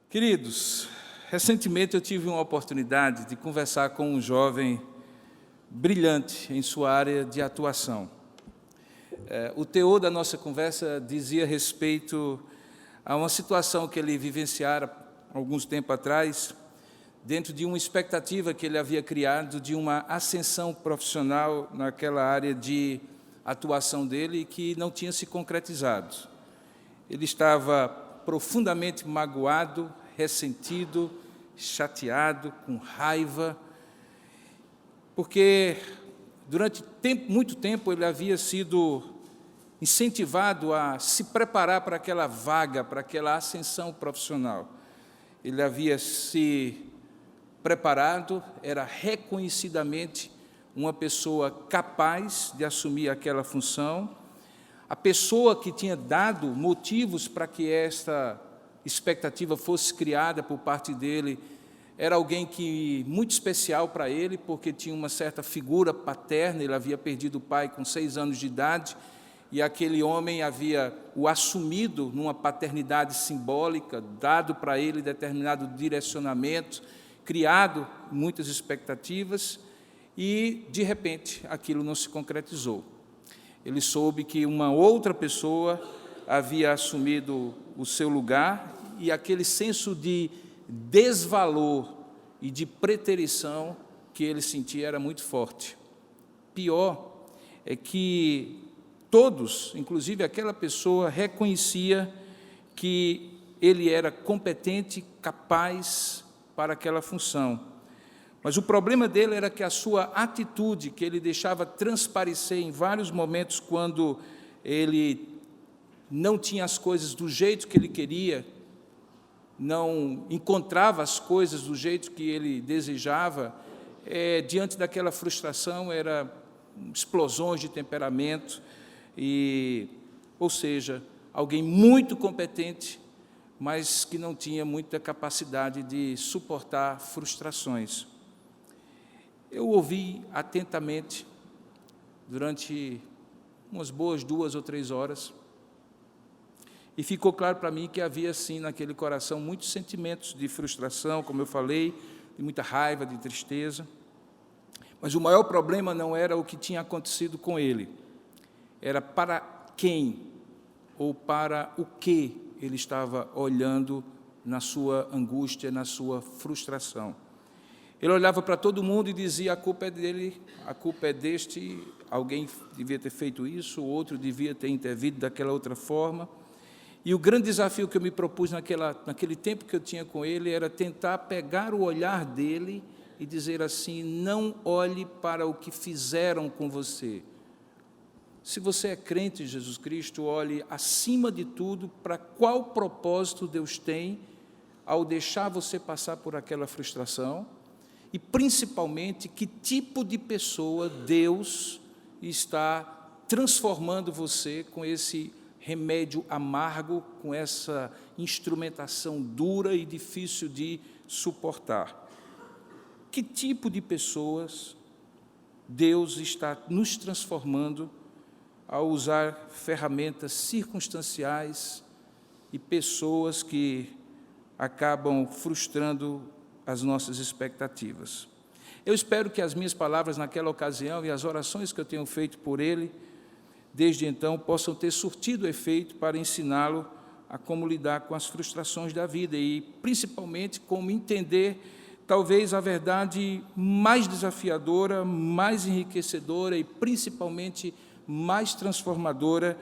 Queridos, recentemente eu tive uma oportunidade de conversar com um jovem brilhante em sua área de atuação. O teor da nossa conversa dizia respeito a uma situação que ele vivenciara alguns tempos atrás, dentro de uma expectativa que ele havia criado de uma ascensão profissional naquela área de atuação dele que não tinha se concretizado. Ele estava profundamente magoado, ressentido, chateado, com raiva, porque durante muito tempo ele havia sido incentivado a se preparar para aquela vaga, para aquela ascensão profissional. Ele havia se preparado, era reconhecidamente uma pessoa capaz de assumir aquela função. A pessoa que tinha dado motivos para que esta expectativa fosse criada por parte dele era alguém muito especial para ele, porque tinha uma certa figura paterna. Ele havia perdido o pai com 6 anos de idade, e aquele homem havia o assumido numa paternidade simbólica, dado para ele determinado direcionamento, criado muitas expectativas, e, de repente, aquilo não se concretizou. Ele soube que uma outra pessoa havia assumido o seu lugar, e aquele senso de desvalor e de preterição que ele sentia era muito forte. Pior é que todos, inclusive aquela pessoa, reconhecia que ele era competente, capaz para aquela função. Mas o problema dele era que a sua atitude, que ele deixava transparecer em vários momentos quando ele não tinha as coisas do jeito que ele queria, não encontrava as coisas do jeito que ele desejava, diante daquela frustração, era explosões de temperamento, ou seja, alguém muito competente, mas que não tinha muita capacidade de suportar frustrações. Eu ouvi atentamente, durante umas boas 2 ou 3 horas, e ficou claro para mim que havia, sim, naquele coração, muitos sentimentos de frustração, como eu falei, de muita raiva, de tristeza. Mas o maior problema não era o que tinha acontecido com ele, era para quem ou para o que ele estava olhando na sua angústia, na sua frustração. Ele olhava para todo mundo e dizia: a culpa é dele, a culpa é deste, alguém devia ter feito isso, o outro devia ter intervido daquela outra forma. E o grande desafio que eu me propus naquele tempo que eu tinha com ele era tentar pegar o olhar dele e dizer assim: não olhe para o que fizeram com você. Se você é crente em Jesus Cristo, olhe, acima de tudo, para qual propósito Deus tem ao deixar você passar por aquela frustração e, principalmente, que tipo de pessoa Deus está transformando você com esse remédio amargo, com essa instrumentação dura e difícil de suportar. Que tipo de pessoas Deus está nos transformando ao usar ferramentas circunstanciais e pessoas que acabam frustrando as nossas expectativas? Eu espero que as minhas palavras naquela ocasião e as orações que eu tenho feito por ele, desde então, possam ter surtido efeito para ensiná-lo a como lidar com as frustrações da vida e, principalmente, como entender, talvez, a verdade mais desafiadora, mais enriquecedora e, principalmente, mais transformadora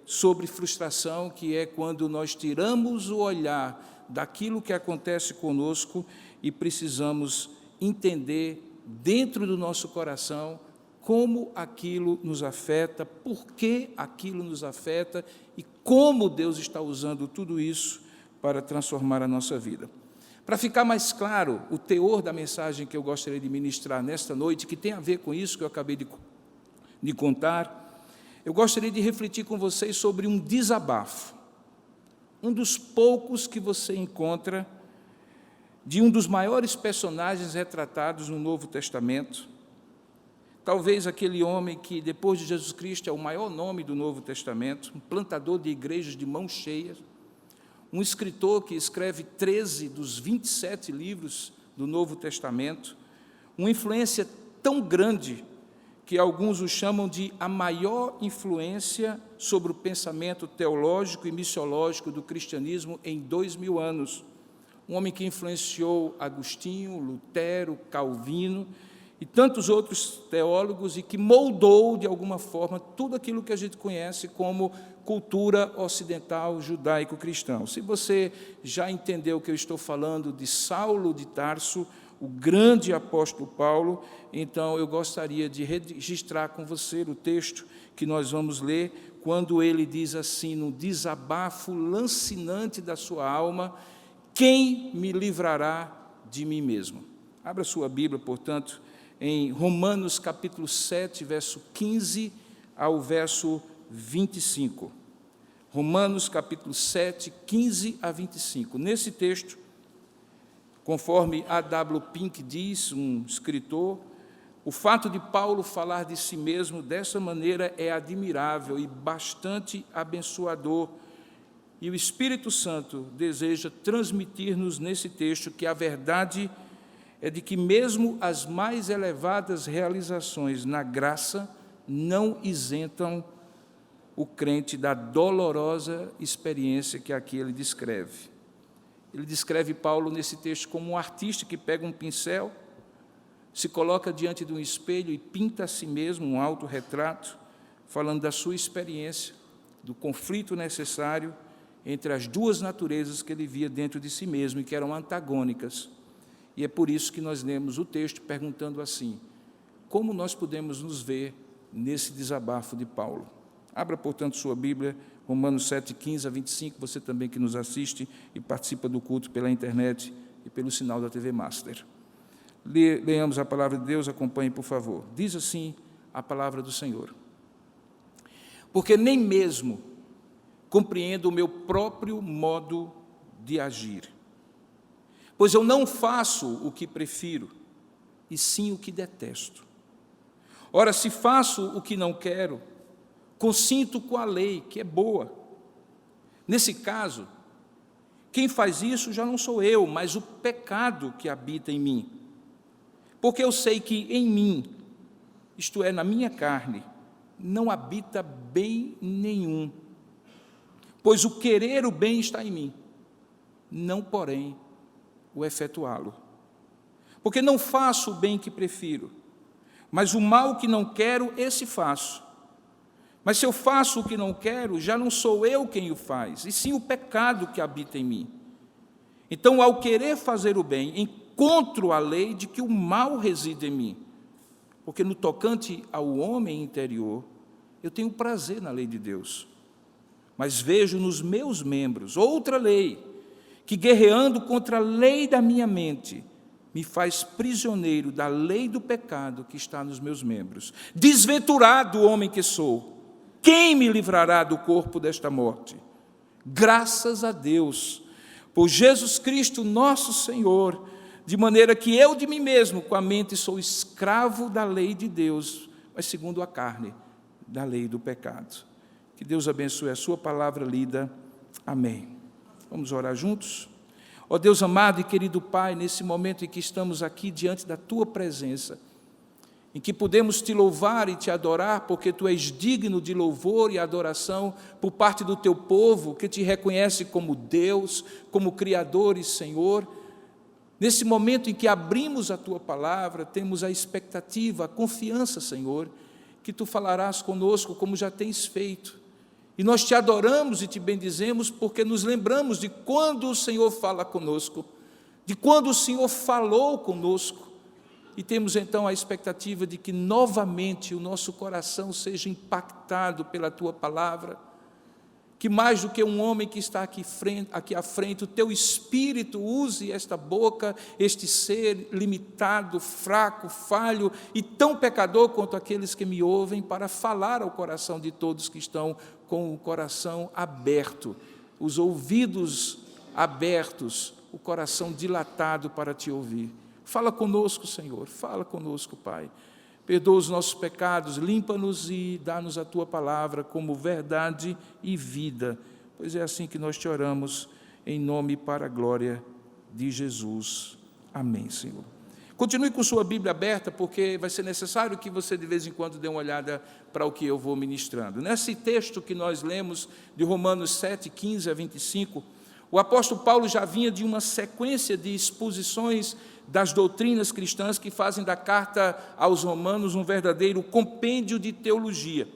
sobre frustração, que é quando nós tiramos o olhar daquilo que acontece conosco e precisamos entender, dentro do nosso coração, como aquilo nos afeta, por que aquilo nos afeta e como Deus está usando tudo isso para transformar a nossa vida. Para ficar mais claro o teor da mensagem que eu gostaria de ministrar nesta noite, que tem a ver com isso que eu acabei de contar, eu gostaria de refletir com vocês sobre um desabafo, um dos poucos que você encontra de um dos maiores personagens retratados no Novo Testamento, talvez aquele homem que, depois de Jesus Cristo, é o maior nome do Novo Testamento, um plantador de igrejas de mãos cheias, um escritor que escreve 13 dos 27 livros do Novo Testamento, uma influência tão grande que alguns o chamam de a maior influência sobre o pensamento teológico e missiológico do cristianismo em 2000 anos. Um homem que influenciou Agostinho, Lutero, Calvino e tantos outros teólogos, e que moldou, de alguma forma, tudo aquilo que a gente conhece como cultura ocidental judaico-cristã. Se você já entendeu que eu estou falando de Saulo de Tarso, o grande apóstolo Paulo, então eu gostaria de registrar com você o texto que nós vamos ler, quando ele diz assim, no desabafo lancinante da sua alma: quem me livrará de mim mesmo? Abra sua Bíblia, portanto, em Romanos capítulo 7, verso 15 ao verso 25. Romanos capítulo 7, 15 a 25. Nesse texto, conforme A.W. Pink diz, um escritor, o fato de Paulo falar de si mesmo dessa maneira é admirável e bastante abençoador. E o Espírito Santo deseja transmitir-nos nesse texto que a verdade é de que mesmo as mais elevadas realizações na graça não isentam o crente da dolorosa experiência que aqui ele descreve. Ele descreve Paulo nesse texto como um artista que pega um pincel, se coloca diante de um espelho e pinta a si mesmo um autorretrato, falando da sua experiência, do conflito necessário entre as duas naturezas que ele via dentro de si mesmo e que eram antagônicas. E é por isso que nós lemos o texto perguntando assim: como nós podemos nos ver nesse desabafo de Paulo? Abra, portanto, sua Bíblia, Romanos 7, 15 a 25, você também que nos assiste e participa do culto pela internet e pelo sinal da TV Master. Leamos a palavra de Deus, acompanhe, por favor. Diz assim a palavra do Senhor: porque nem mesmo compreendo o meu próprio modo de agir, pois eu não faço o que prefiro, e sim o que detesto. Ora, se faço o que não quero, consinto com a lei, que é boa. Nesse caso, quem faz isso já não sou eu, mas o pecado que habita em mim. Porque eu sei que em mim, isto é, na minha carne, não habita bem nenhum. Pois o querer o bem está em mim, não, porém, o efetuá-lo. Porque não faço o bem que prefiro, mas o mal que não quero, esse faço. Mas se eu faço o que não quero, já não sou eu quem o faz, e sim o pecado que habita em mim. Então, ao querer fazer o bem, encontro a lei de que o mal reside em mim. Porque no tocante ao homem interior, eu tenho prazer na lei de Deus. Mas vejo nos meus membros outra lei, que guerreando contra a lei da minha mente, me faz prisioneiro da lei do pecado que está nos meus membros. Desventurado homem que sou, quem me livrará do corpo desta morte? Graças a Deus, por Jesus Cristo nosso Senhor, de maneira que eu de mim mesmo, com a mente, sou escravo da lei de Deus, mas segundo a carne, da lei do pecado. Que Deus abençoe a sua palavra lida. Amém. Vamos orar juntos? Ó Deus amado e querido Pai, nesse momento em que estamos aqui diante da Tua presença, em que podemos Te louvar e Te adorar, porque Tu és digno de louvor e adoração por parte do Teu povo, que Te reconhece como Deus, como Criador e Senhor. Nesse momento em que abrimos a Tua palavra, temos a expectativa, a confiança, Senhor, que Tu falarás conosco como já tens feito. E nós Te adoramos e Te bendizemos porque nos lembramos de quando o Senhor fala conosco, de quando o Senhor falou conosco, e temos então a expectativa de que novamente o nosso coração seja impactado pela Tua palavra, que mais do que um homem que está aqui à frente, o Teu Espírito use esta boca, este ser limitado, fraco, falho e tão pecador quanto aqueles que me ouvem, para falar ao coração de todos que estão com o coração aberto, os ouvidos abertos, o coração dilatado para Te ouvir. Fala conosco, Senhor, fala conosco, Pai. Perdoa os nossos pecados, limpa-nos e dá-nos a Tua palavra como verdade e vida, pois é assim que nós Te oramos em nome e para a glória de Jesus. Amém, Senhor. Continue com sua Bíblia aberta, porque vai ser necessário que você de vez em quando dê uma olhada para o que eu vou ministrando. Nesse texto que nós lemos, de Romanos 7, 15 a 25, o apóstolo Paulo já vinha de uma sequência de exposições das doutrinas cristãs que fazem da carta aos Romanos um verdadeiro compêndio de teologia.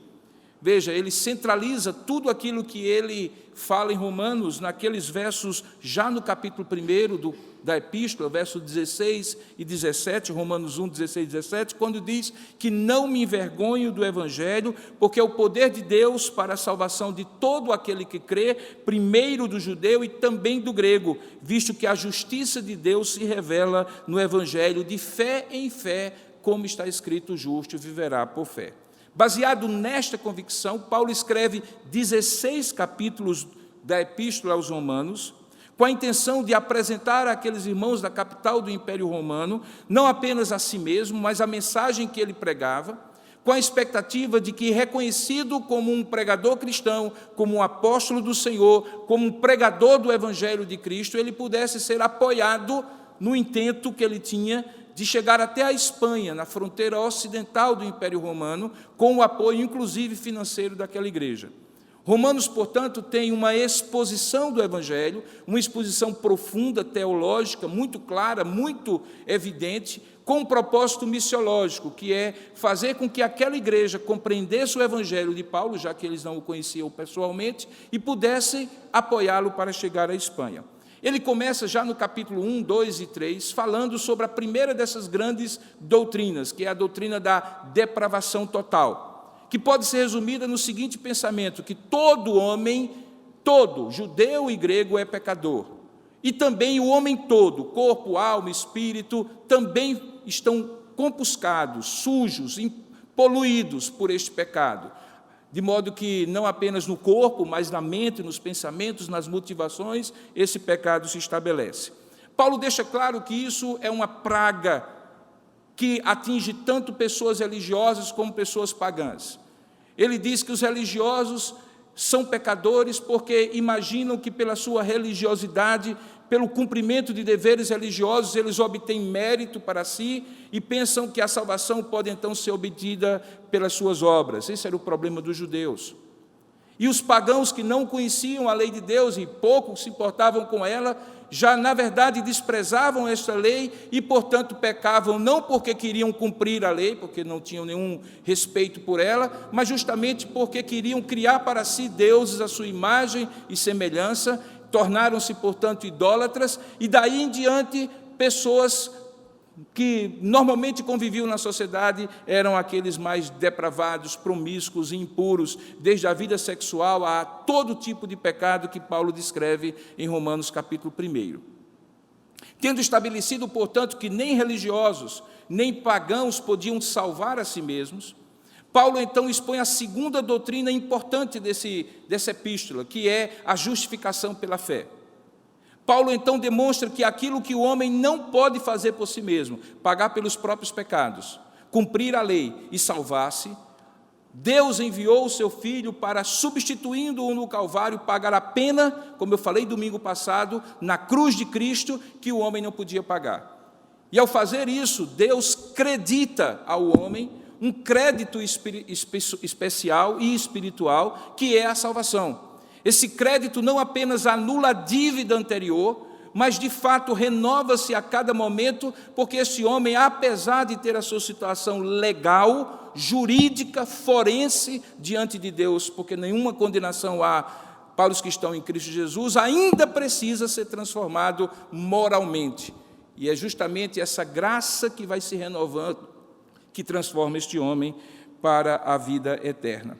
Veja, ele centraliza tudo aquilo que ele fala em Romanos, naqueles versos, já no capítulo 1 da epístola, versos 16 e 17, Romanos 1, 16 e 17, quando diz que não me envergonho do Evangelho, porque é o poder de Deus para a salvação de todo aquele que crê, primeiro do judeu e também do grego, visto que a justiça de Deus se revela no Evangelho, de fé em fé, como está escrito, o justo viverá por fé. Baseado nesta convicção, Paulo escreve 16 capítulos da Epístola aos Romanos, com a intenção de apresentar àqueles irmãos da capital do Império Romano, não apenas a si mesmo, mas a mensagem que ele pregava, com a expectativa de que, reconhecido como um pregador cristão, como um apóstolo do Senhor, como um pregador do Evangelho de Cristo, ele pudesse ser apoiado no intento que ele tinha de chegar até a Espanha, na fronteira ocidental do Império Romano, com o apoio, inclusive, financeiro daquela igreja. Romanos, portanto, tem uma exposição do Evangelho, uma exposição profunda, teológica, muito clara, muito evidente, com um propósito missiológico, que é fazer com que aquela igreja compreendesse o Evangelho de Paulo, já que eles não o conheciam pessoalmente, e pudesse apoiá-lo para chegar à Espanha. Ele começa já no capítulo 1, 2 e 3, falando sobre a primeira dessas grandes doutrinas, que é a doutrina da depravação total, que pode ser resumida no seguinte pensamento, que todo homem, todo, judeu e grego, é pecador. E também o homem todo, corpo, alma, espírito, também estão compuscados, sujos, poluídos por este pecado. De modo que não apenas no corpo, mas na mente, nos pensamentos, nas motivações, esse pecado se estabelece. Paulo deixa claro que isso é uma praga que atinge tanto pessoas religiosas como pessoas pagãs. Ele diz que os religiosos são pecadores porque imaginam que pela sua religiosidade, pelo cumprimento de deveres religiosos, eles obtêm mérito para si e pensam que a salvação pode então ser obtida pelas suas obras. Esse era o problema dos judeus. E os pagãos que não conheciam a lei de Deus e pouco se importavam com ela, já na verdade desprezavam esta lei e, portanto, pecavam não porque queriam cumprir a lei, porque não tinham nenhum respeito por ela, mas justamente porque queriam criar para si deuses à sua imagem e semelhança, tornaram-se, portanto, idólatras, e daí em diante, pessoas que normalmente conviviam na sociedade eram aqueles mais depravados, promíscuos e impuros, desde a vida sexual a todo tipo de pecado que Paulo descreve em Romanos capítulo 1. Tendo estabelecido, portanto, que nem religiosos, nem pagãos podiam salvar a si mesmos, Paulo então expõe a segunda doutrina importante dessa epístola, que é a justificação pela fé. Paulo então demonstra que aquilo que o homem não pode fazer por si mesmo, pagar pelos próprios pecados, cumprir a lei e salvar-se, Deus enviou o seu Filho para, substituindo-o no Calvário, pagar a pena, como eu falei domingo passado, na cruz de Cristo, que o homem não podia pagar. E ao fazer isso, Deus credita ao homem um crédito especial e espiritual, que é a salvação. Esse crédito não apenas anula a dívida anterior, mas de fato renova-se a cada momento, porque esse homem, apesar de ter a sua situação legal, jurídica, forense diante de Deus, porque nenhuma condenação há para os que estão em Cristo Jesus, ainda precisa ser transformado moralmente. E é justamente essa graça que vai se renovando, que transforma este homem para a vida eterna.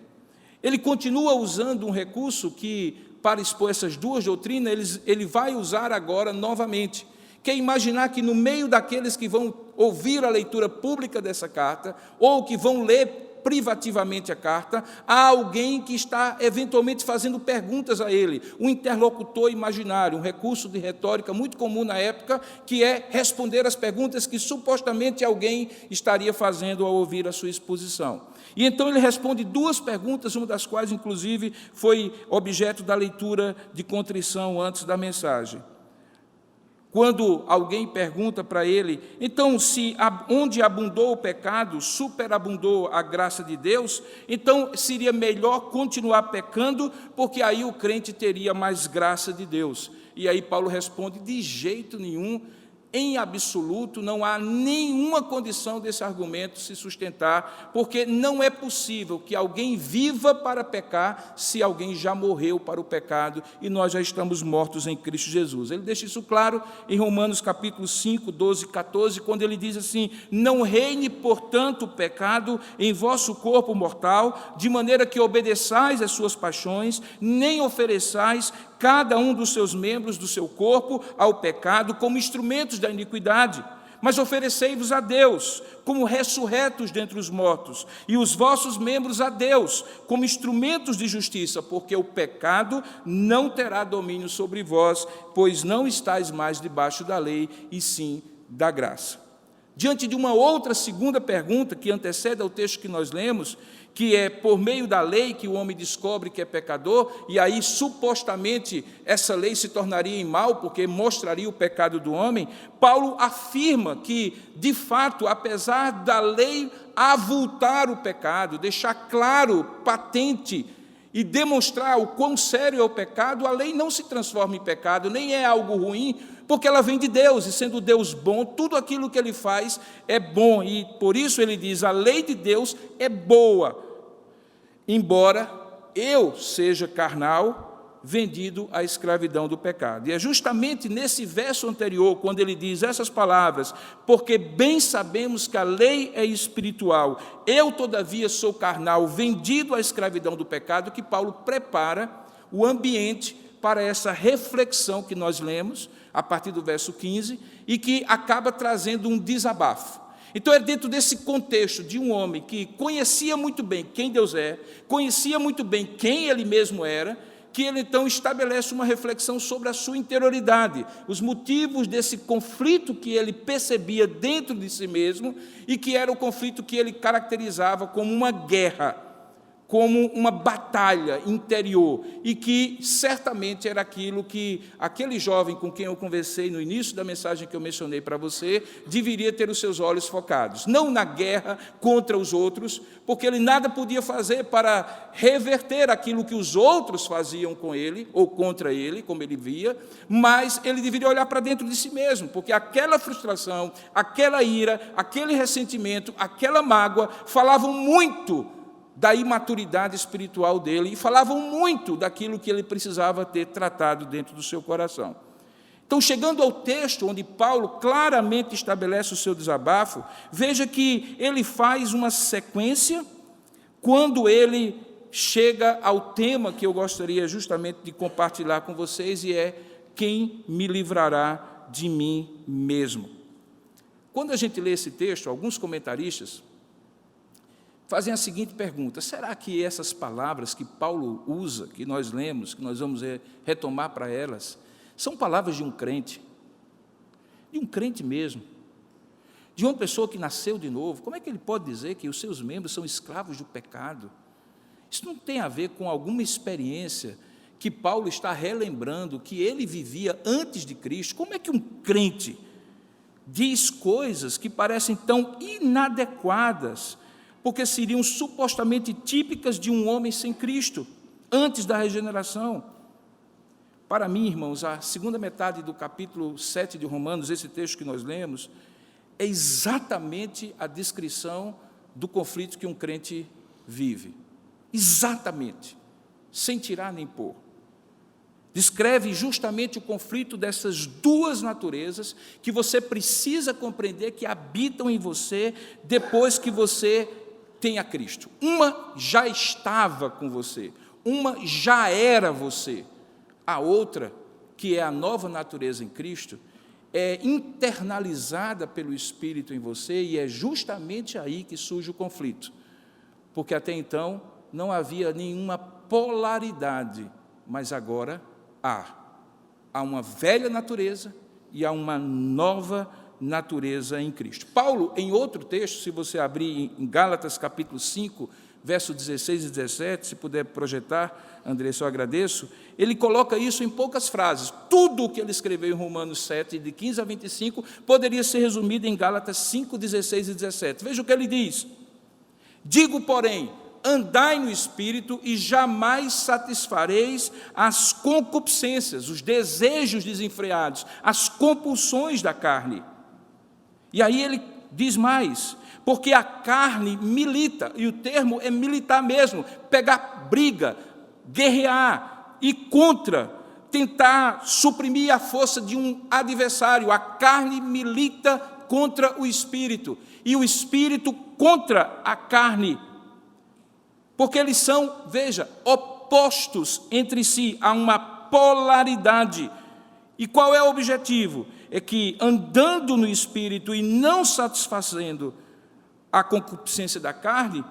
Ele continua usando um recurso que, para expor essas duas doutrinas, ele vai usar agora novamente, que é imaginar que no meio daqueles que vão ouvir a leitura pública dessa carta, ou que vão ler privativamente a carta, há alguém que está eventualmente fazendo perguntas a ele, um interlocutor imaginário, um recurso de retórica muito comum na época, que é responder às perguntas que supostamente alguém estaria fazendo ao ouvir a sua exposição. E então ele responde duas perguntas, uma das quais, inclusive, foi objeto da leitura de contrição antes da mensagem. Quando alguém pergunta para ele, então, se onde abundou o pecado, superabundou a graça de Deus, então seria melhor continuar pecando, porque aí o crente teria mais graça de Deus. E aí Paulo responde, de jeito nenhum, em absoluto, não há nenhuma condição desse argumento se sustentar, porque não é possível que alguém viva para pecar se alguém já morreu para o pecado e nós já estamos mortos em Cristo Jesus. Ele deixa isso claro em Romanos capítulo 5, 12 e 14, quando ele diz assim, não reine, portanto, o pecado em vosso corpo mortal, de maneira que obedeçais às suas paixões, nem ofereçais cada um dos seus membros do seu corpo ao pecado como instrumentos da iniquidade, mas oferecei-vos a Deus como ressurretos dentre os mortos, e os vossos membros a Deus como instrumentos de justiça, porque o pecado não terá domínio sobre vós, pois não estáis mais debaixo da lei, e sim da graça. Diante de uma outra segunda pergunta que antecede ao texto que nós lemos, que é por meio da lei que o homem descobre que é pecador, e aí supostamente essa lei se tornaria em mal, porque mostraria o pecado do homem, Paulo afirma que, de fato, apesar da lei avultar o pecado, deixar claro, patente, e demonstrar o quão sério é o pecado, a lei não se transforma em pecado, nem é algo ruim, porque ela vem de Deus, e sendo Deus bom, tudo aquilo que Ele faz é bom, e por isso ele diz, a lei de Deus é boa, embora eu seja carnal, vendido à escravidão do pecado. E é justamente nesse verso anterior, quando ele diz essas palavras, porque bem sabemos que a lei é espiritual, eu todavia sou carnal, vendido à escravidão do pecado, que Paulo prepara o ambiente para essa reflexão que nós lemos, a partir do verso 15, e que acaba trazendo um desabafo. Então é dentro desse contexto de um homem que conhecia muito bem quem Deus é, conhecia muito bem quem ele mesmo era, que ele então estabelece uma reflexão sobre a sua interioridade, os motivos desse conflito que ele percebia dentro de si mesmo e que era o conflito que ele caracterizava como uma guerra, como uma batalha interior, e que certamente era aquilo que aquele jovem com quem eu conversei no início da mensagem que eu mencionei para você, deveria ter os seus olhos focados, não na guerra contra os outros, porque ele nada podia fazer para reverter aquilo que os outros faziam com ele, ou contra ele, como ele via, mas ele deveria olhar para dentro de si mesmo, porque aquela frustração, aquela ira, aquele ressentimento, aquela mágoa, falavam muito da imaturidade espiritual dele, e falavam muito daquilo que ele precisava ter tratado dentro do seu coração. Então, chegando ao texto onde Paulo claramente estabelece o seu desabafo, veja que ele faz uma sequência, quando ele chega ao tema que eu gostaria justamente de compartilhar com vocês, e é, quem me livrará de mim mesmo? Quando a gente lê esse texto, alguns comentaristas fazem a seguinte pergunta, será que essas palavras que Paulo usa, que nós lemos, que nós vamos retomar para elas, são palavras de um crente mesmo, de uma pessoa que nasceu de novo? Como é que ele pode dizer que os seus membros são escravos do pecado? Isso não tem a ver com alguma experiência que Paulo está relembrando, que ele vivia antes de Cristo? Como é que um crente diz coisas que parecem tão inadequadas, porque seriam supostamente típicas de um homem sem Cristo, antes da regeneração? Para mim, irmãos, a segunda metade do capítulo 7 de Romanos, esse texto que nós lemos, é exatamente a descrição do conflito que um crente vive. Exatamente, sem tirar nem pôr. Descreve justamente o conflito dessas duas naturezas que você precisa compreender que habitam em você depois que você tem a Cristo. Uma já estava com você, uma já era você. A outra, que é a nova natureza em Cristo, é internalizada pelo Espírito em você, e é justamente aí que surge o conflito. porque até então não havia nenhuma polaridade, mas agora há. Há uma velha natureza e há uma nova natureza em Cristo. Paulo, em outro texto, se você abrir em Gálatas capítulo 5, versos 16 e 17, se puder projetar, André, eu agradeço, ele coloca isso em poucas frases. Tudo o que ele escreveu em Romanos 7, de 15 a 25, poderia ser resumido em Gálatas 5, 16 e 17. Veja o que ele diz. Digo, porém, andai no Espírito e jamais satisfareis as concupiscências, os desejos desenfreados, as compulsões da carne. E aí ele diz mais, porque a carne milita, e o termo é militar mesmo, pegar briga, guerrear, ir contra, tentar suprimir a força de um adversário. A carne milita contra o Espírito, e o Espírito contra a carne, porque eles são, veja, opostos entre si, há uma polaridade. E qual é o objetivo? É que, andando no Espírito e não satisfazendo a concupiscência da carne,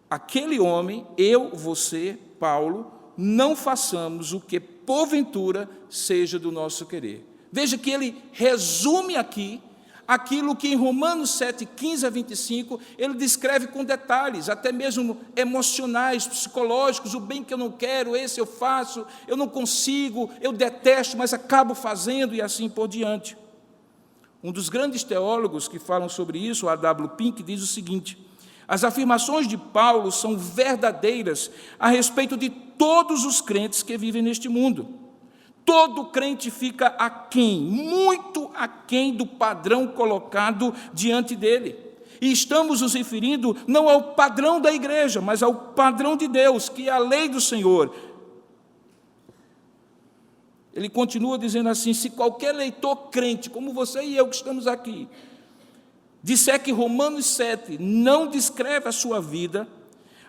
aquele homem, eu, você, Paulo, não façamos o que porventura seja do nosso querer. Veja que ele resume aqui aquilo que em Romanos 7, 15 a 25, ele descreve com detalhes, até mesmo emocionais, psicológicos, o bem que eu não quero, esse eu faço, eu não consigo, eu detesto, mas acabo fazendo, e assim por diante. Um dos grandes teólogos que falam sobre isso, o A.W. Pink, diz o seguinte: as afirmações de Paulo são verdadeiras a respeito de todos os crentes que vivem neste mundo. Todo crente fica aquém, muito aquém do padrão colocado diante dele. E estamos nos referindo não ao padrão da igreja, mas ao padrão de Deus, que é a lei do Senhor. Ele continua dizendo assim: se qualquer leitor crente, como você e eu que estamos aqui, disser que Romanos 7 não descreve a sua vida,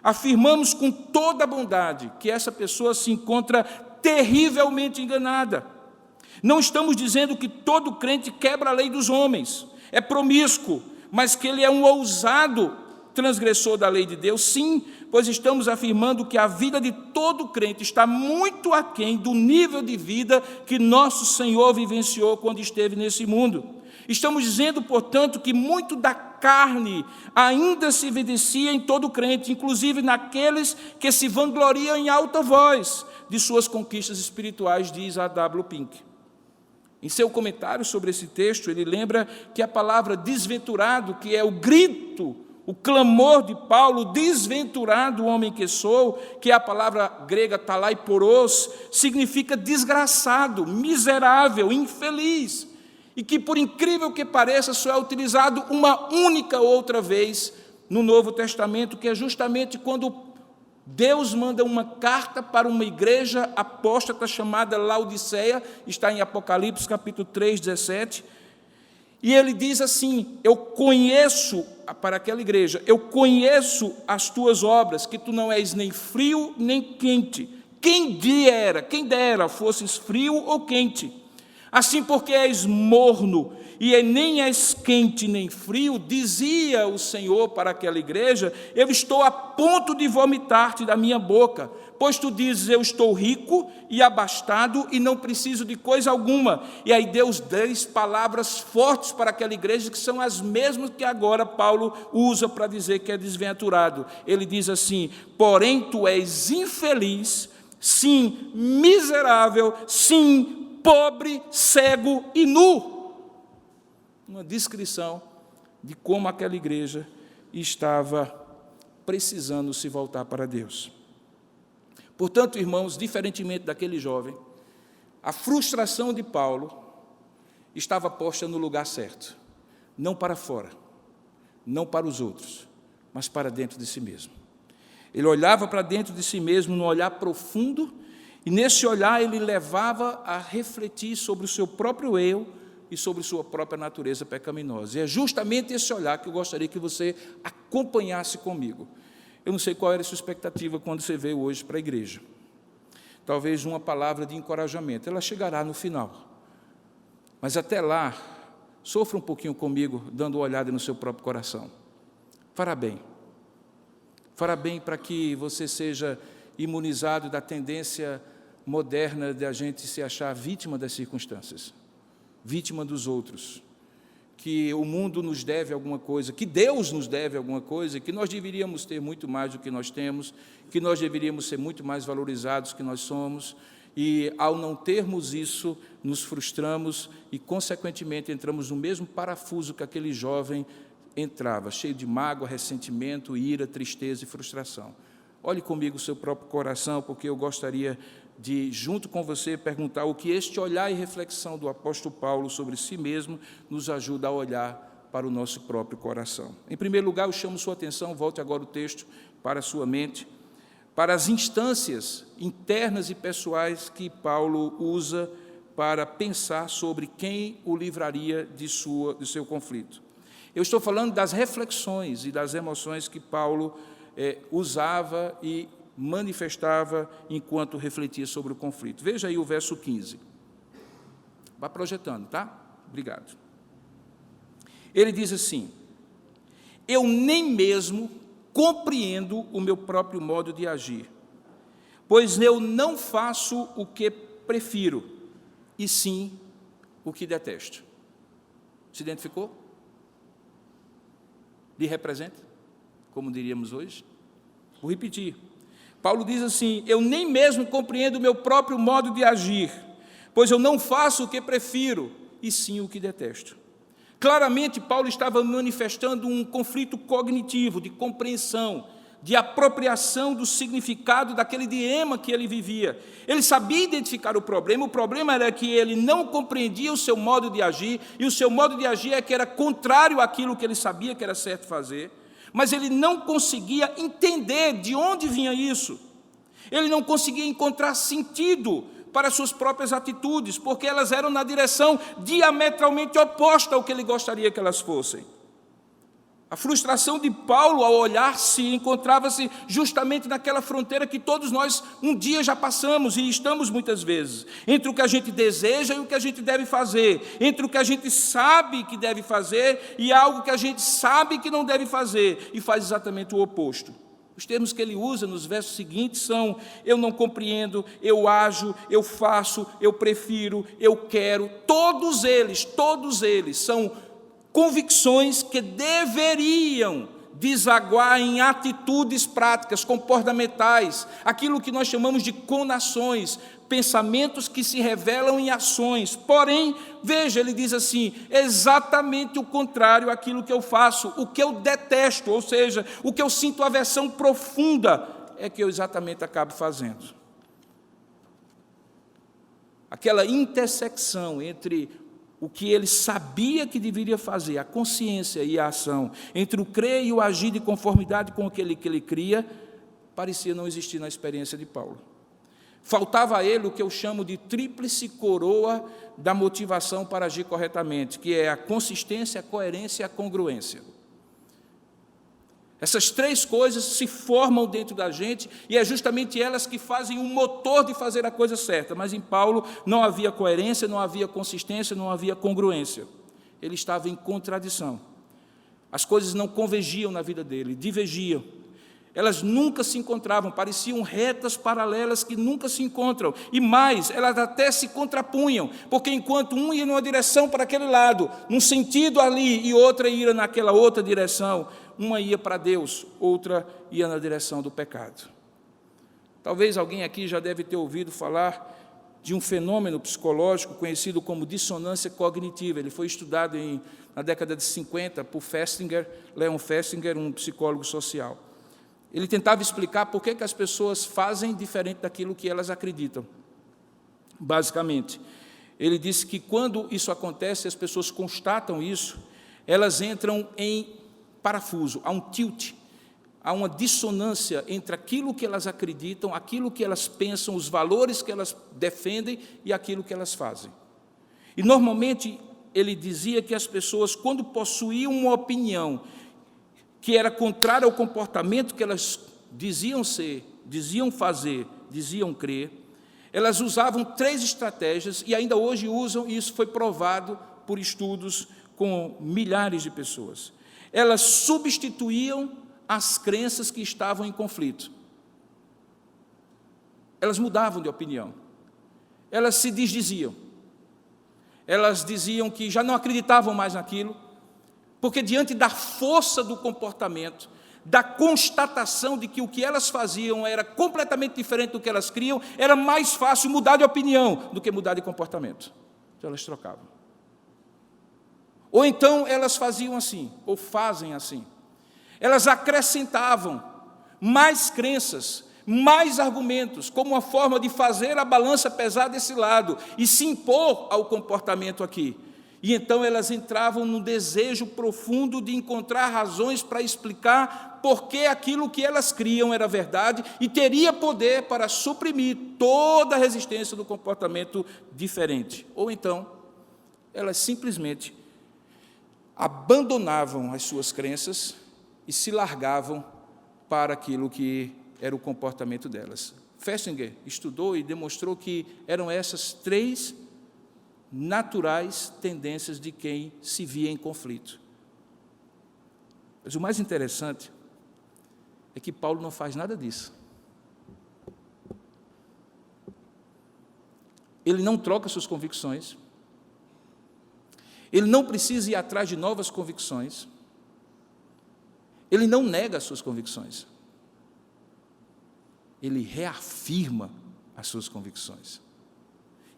afirmamos com toda a bondade que essa pessoa se encontra terrivelmente enganada. Não estamos dizendo que todo crente quebra a lei dos homens, é promíscuo, mas que ele é um ousado transgressor da lei de Deus, sim, pois estamos afirmando que a vida de todo crente está muito aquém do nível de vida que nosso Senhor vivenciou quando esteve nesse mundo. Estamos dizendo, portanto, que muito da carne ainda se evidencia em todo crente, inclusive naqueles que se vangloriam em alta voz de suas conquistas espirituais, diz A.W. Pink. Em seu comentário sobre esse texto, ele lembra que a palavra desventurado, que é o grito, o clamor de Paulo, desventurado homem que sou, que é a palavra grega talaiporos, significa desgraçado, miserável, infeliz, e que, por incrível que pareça, só é utilizado uma única outra vez no Novo Testamento, que é justamente quando Deus manda uma carta para uma igreja apóstata chamada Laodiceia, está em Apocalipse capítulo 3, 17, e ele diz assim: eu conheço, para aquela igreja, eu conheço as tuas obras, que tu não és nem frio nem quente. Quem dera fosses frio ou quente. Assim, porque és morno e nem és quente nem frio, dizia o Senhor para aquela igreja, eu estou a ponto de vomitar-te da minha boca, pois tu dizes, eu estou rico e abastado e não preciso de coisa alguma. E aí Deus diz palavras fortes para aquela igreja, que são as mesmas que agora Paulo usa para dizer que é desventurado. Ele diz assim: porém tu és infeliz, sim, miserável, sim, pobre, cego e nu. Uma descrição de como aquela igreja estava precisando se voltar para Deus. Portanto, irmãos, diferentemente daquele jovem, a frustração de Paulo estava posta no lugar certo, não para fora, não para os outros, mas para dentro de si mesmo. Ele olhava para dentro de si mesmo num olhar profundo, e nesse olhar ele levava a refletir sobre o seu próprio eu e sobre sua própria natureza pecaminosa. E é justamente esse olhar que eu gostaria que você acompanhasse comigo. Eu não sei qual era a sua expectativa quando você veio hoje para a igreja. Talvez uma palavra de encorajamento. Ela chegará no final. Mas até lá, sofra um pouquinho comigo, dando uma olhada no seu próprio coração. Fará bem. fará bem para que você seja imunizado da tendência moderna de a gente se achar vítima das circunstâncias, vítima dos outros, que o mundo nos deve alguma coisa, que Deus nos deve alguma coisa, que nós deveríamos ter muito mais do que nós temos, que nós deveríamos ser muito mais valorizados do que nós somos, e ao não termos isso, nos frustramos e, consequentemente, entramos no mesmo parafuso que aquele jovem entrava, cheio de mágoa, ressentimento, ira, tristeza e frustração. Olhe comigo o seu próprio coração, porque eu gostaria de, junto com você, perguntar o que este olhar e reflexão do apóstolo Paulo sobre si mesmo nos ajuda a olhar para o nosso próprio coração. Em primeiro lugar, eu chamo sua atenção, volte agora o texto para a sua mente, para as instâncias internas e pessoais que Paulo usa para pensar sobre quem o livraria de seu conflito. Eu estou falando das reflexões e das emoções que Paulo usava e manifestava enquanto refletia sobre o conflito. Veja aí o verso 15. Vá projetando, tá? Obrigado. Ele diz assim: eu nem mesmo compreendo o meu próprio modo de agir, pois eu não faço o que prefiro, e sim o que detesto. Se identificou? Lhe representa? Como diríamos hoje? Vou repetir. Paulo diz assim: eu nem mesmo compreendo o meu próprio modo de agir, pois eu não faço o que prefiro, e sim o que detesto. Claramente, Paulo estava manifestando um conflito cognitivo, de compreensão, de apropriação do significado daquele dilema que ele vivia. Ele sabia identificar o problema era que ele não compreendia o seu modo de agir, e o seu modo de agir é que era contrário àquilo que ele sabia que era certo fazer, mas ele não conseguia entender de onde vinha isso. Ele não conseguia encontrar sentido para suas próprias atitudes, porque elas eram na direção diametralmente oposta ao que ele gostaria que elas fossem. A frustração de Paulo ao olhar-se encontrava-se justamente naquela fronteira que todos nós um dia já passamos e estamos muitas vezes, entre o que a gente deseja e o que a gente deve fazer, entre o que a gente sabe que deve fazer e algo que a gente sabe que não deve fazer e faz exatamente o oposto. Os termos que ele usa nos versos seguintes são: eu não compreendo, eu ajo, eu faço, eu prefiro, eu quero. Todos eles são convicções que deveriam desaguar em atitudes práticas, comportamentais, aquilo que nós chamamos de conações, pensamentos que se revelam em ações. Porém, veja, ele diz assim: exatamente o contrário àquilo que eu faço, o que eu detesto, ou seja, o que eu sinto aversão profunda, é que eu exatamente acabo fazendo. Aquela intersecção entre o que ele sabia que deveria fazer, a consciência e a ação, entre o crer e o agir de conformidade com aquele que ele cria, parecia não existir na experiência de Paulo. Faltava a ele o que eu chamo de tríplice coroa da motivação para agir corretamente, que é a consistência, a coerência e a congruência. Essas três coisas se formam dentro da gente e é justamente elas que fazem o motor de fazer a coisa certa. Mas em Paulo não havia coerência, não havia consistência, não havia congruência. Ele estava em contradição. As coisas não convergiam na vida dele, divergiam. Elas nunca se encontravam, pareciam retas paralelas que nunca se encontram. E mais, elas até se contrapunham, porque enquanto um ia numa direção para aquele lado, num sentido ali, e outra ia naquela outra direção, uma ia para Deus, outra ia na direção do pecado. Talvez alguém aqui já deve ter ouvido falar de um fenômeno psicológico conhecido como dissonância cognitiva. Ele foi estudado na década de 50 por Leon Festinger, um psicólogo social. Ele tentava explicar por que as pessoas fazem diferente daquilo que elas acreditam. Basicamente, ele disse que quando isso acontece, as pessoas constatam isso, elas entram em parafuso, há um tilt, há uma dissonância entre aquilo que elas acreditam, aquilo que elas pensam, os valores que elas defendem e aquilo que elas fazem. E, normalmente, ele dizia que as pessoas, quando possuíam uma opinião que era contrária ao comportamento que elas diziam ser, diziam fazer, diziam crer, elas usavam 3 estratégias, e ainda hoje usam, e isso foi provado por estudos com milhares de pessoas. Elas substituíam as crenças que estavam em conflito. Elas mudavam de opinião, elas se desdiziam, elas diziam que já não acreditavam mais naquilo, porque diante da força do comportamento, da constatação de que o que elas faziam era completamente diferente do que elas criam, era mais fácil mudar de opinião do que mudar de comportamento. Então elas trocavam. Ou então elas faziam assim, ou fazem assim. Elas acrescentavam mais crenças, mais argumentos, como uma forma de fazer a balança pesar desse lado e se impor ao comportamento aqui. E então elas entravam num desejo profundo de encontrar razões para explicar por que aquilo que elas criam era verdade e teria poder para suprimir toda a resistência do comportamento diferente. Ou então, elas simplesmente abandonavam as suas crenças e se largavam para aquilo que era o comportamento delas. Festinger estudou e demonstrou que eram essas 3 naturais tendências de quem se via em conflito. Mas o mais interessante é que Paulo não faz nada disso. Ele não troca suas convicções, ele não precisa ir atrás de novas convicções, ele não nega as suas convicções, ele reafirma as suas convicções.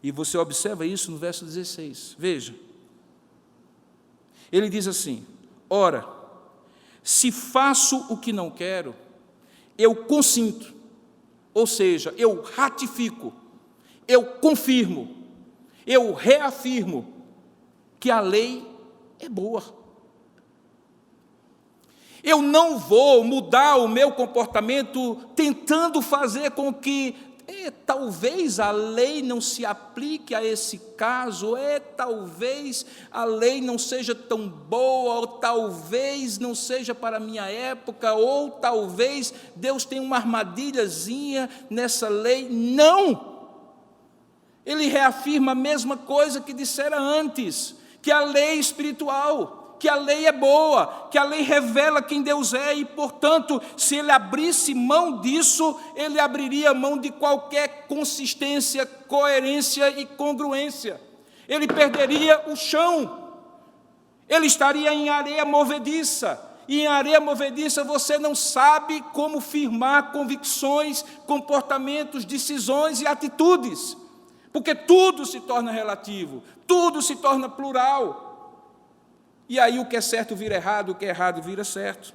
E você observa isso no verso 16. Veja. Ele diz assim: ora, se faço o que não quero, eu consinto, ou seja, eu ratifico, eu confirmo, eu reafirmo que a lei é boa. Eu não vou mudar o meu comportamento tentando fazer com que talvez a lei não se aplique a esse caso, talvez a lei não seja tão boa, ou talvez não seja para a minha época, ou talvez Deus tenha uma armadilhazinha nessa lei. Não! Ele reafirma a mesma coisa que dissera antes, que a lei é espiritual, que a lei é boa, que a lei revela quem Deus é e, portanto, se ele abrisse mão disso, ele abriria mão de qualquer consistência, coerência e congruência. Ele perderia o chão, ele estaria em areia movediça, e em areia movediça você não sabe como firmar convicções, comportamentos, decisões e atitudes, porque tudo se torna relativo, tudo se torna plural. E aí o que é certo vira errado, o que é errado vira certo.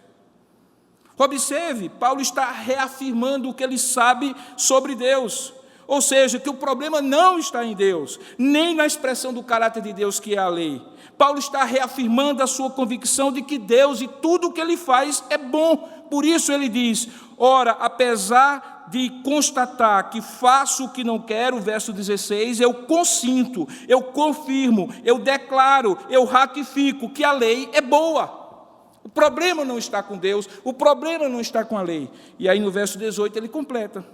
Observe, Paulo está reafirmando o que ele sabe sobre Deus. Ou seja, que o problema não está em Deus, nem na expressão do caráter de Deus, que é a lei. Paulo está reafirmando a sua convicção de que Deus e tudo o que ele faz é bom. Por isso ele diz: ora, apesar de constatar que faço o que não quero, verso 16, eu consinto, eu confirmo, eu declaro, eu ratifico que a lei é boa. O problema não está com Deus, o problema não está com a lei. E aí no verso 18 ele completa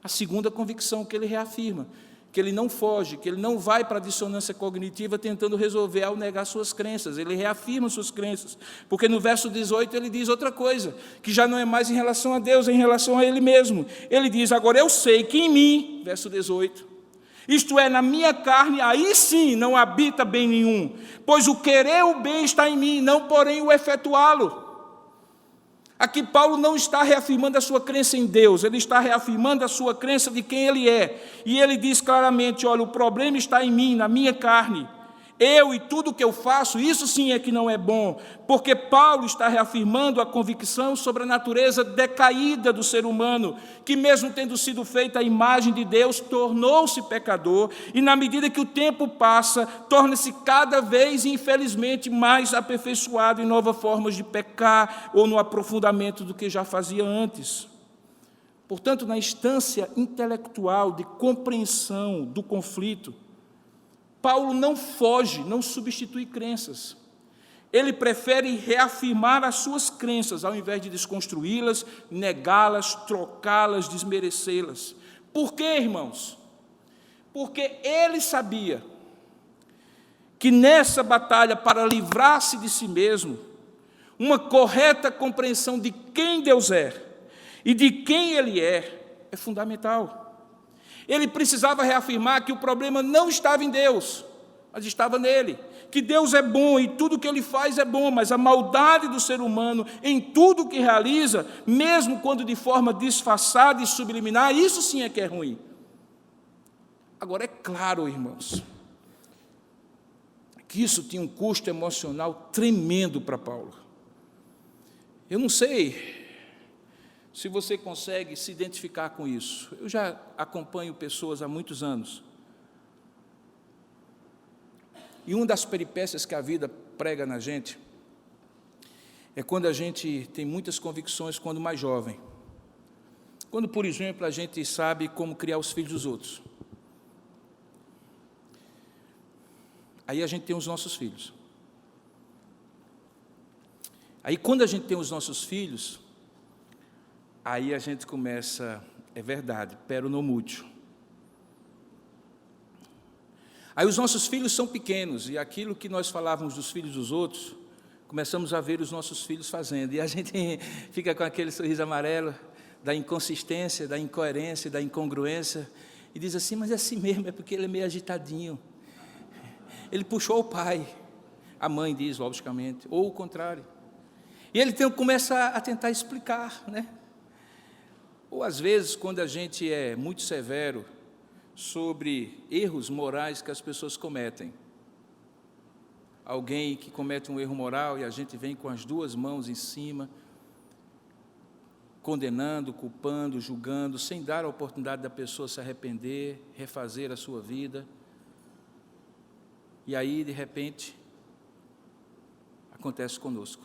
a segunda convicção que ele reafirma, que ele não foge, que ele não vai para a dissonância cognitiva tentando resolver ao negar suas crenças, ele reafirma suas crenças, porque no verso 18 ele diz outra coisa, que já não é mais em relação a Deus, é em relação a ele mesmo. Ele diz: agora eu sei que em mim, verso 18, isto é, na minha carne, aí sim não habita bem nenhum, pois o querer o bem está em mim, não porém o efetuá-lo. Aqui Paulo não está reafirmando a sua crença em Deus, ele está reafirmando a sua crença de quem ele é. E ele diz claramente: olha, o problema está em mim, na minha carne. Eu e tudo o que eu faço, isso sim é que não é bom, porque Paulo está reafirmando a convicção sobre a natureza decaída do ser humano, que mesmo tendo sido feita a imagem de Deus, tornou-se pecador, e na medida que o tempo passa, torna-se cada vez, infelizmente, mais aperfeiçoado em novas formas de pecar, ou no aprofundamento do que já fazia antes. Portanto, na instância intelectual de compreensão do conflito, Paulo não foge, não substitui crenças. Ele prefere reafirmar as suas crenças, ao invés de desconstruí-las, negá-las, trocá-las, desmerecê-las. Por quê, irmãos? Porque ele sabia que nessa batalha para livrar-se de si mesmo, uma correta compreensão de quem Deus é e de quem Ele é fundamental. Ele precisava reafirmar que o problema não estava em Deus, mas estava nele. Que Deus é bom e tudo que Ele faz é bom, mas a maldade do ser humano em tudo o que realiza, mesmo quando de forma disfarçada e subliminar, isso sim é que é ruim. Agora, é claro, irmãos, que isso tinha um custo emocional tremendo para Paulo. Eu não sei se você consegue se identificar com isso. Eu já acompanho pessoas há muitos anos. E uma das peripécias que a vida prega na gente é quando a gente tem muitas convicções quando mais jovem. Quando, por exemplo, a gente sabe como criar os filhos dos outros. Aí a gente tem os nossos filhos. Aí quando a gente tem os nossos filhos, aí a gente começa, é verdade, pero no mútil. Aí os nossos filhos são pequenos, e aquilo que nós falávamos dos filhos dos outros, começamos a ver os nossos filhos fazendo, e a gente fica com aquele sorriso amarelo da inconsistência, da incoerência, da incongruência, e diz assim, mas é assim mesmo, é porque ele é meio agitadinho. Ele puxou o pai, a mãe diz, logicamente, ou o contrário. E ele começa a tentar explicar, né? Ou às vezes, quando a gente é muito severo sobre erros morais que as pessoas cometem. Alguém que comete um erro moral e a gente vem com as duas mãos em cima, condenando, culpando, julgando, sem dar a oportunidade da pessoa se arrepender, refazer a sua vida. E aí, de repente, acontece conosco.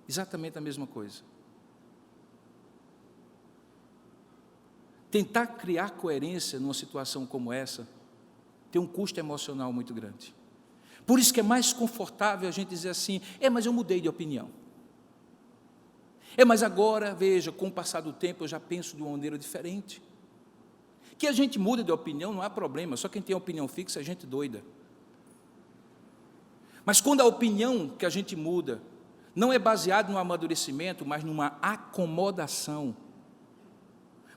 Exatamente a mesma coisa. Tentar criar coerência numa situação como essa tem um custo emocional muito grande. Por isso que é mais confortável a gente dizer assim, mas eu mudei de opinião. Mas agora, veja, com o passar do tempo eu já penso de uma maneira diferente. Que a gente muda de opinião não há problema, só quem tem opinião fixa é gente doida. Mas quando a opinião que a gente muda não é baseada no amadurecimento, mas numa acomodação,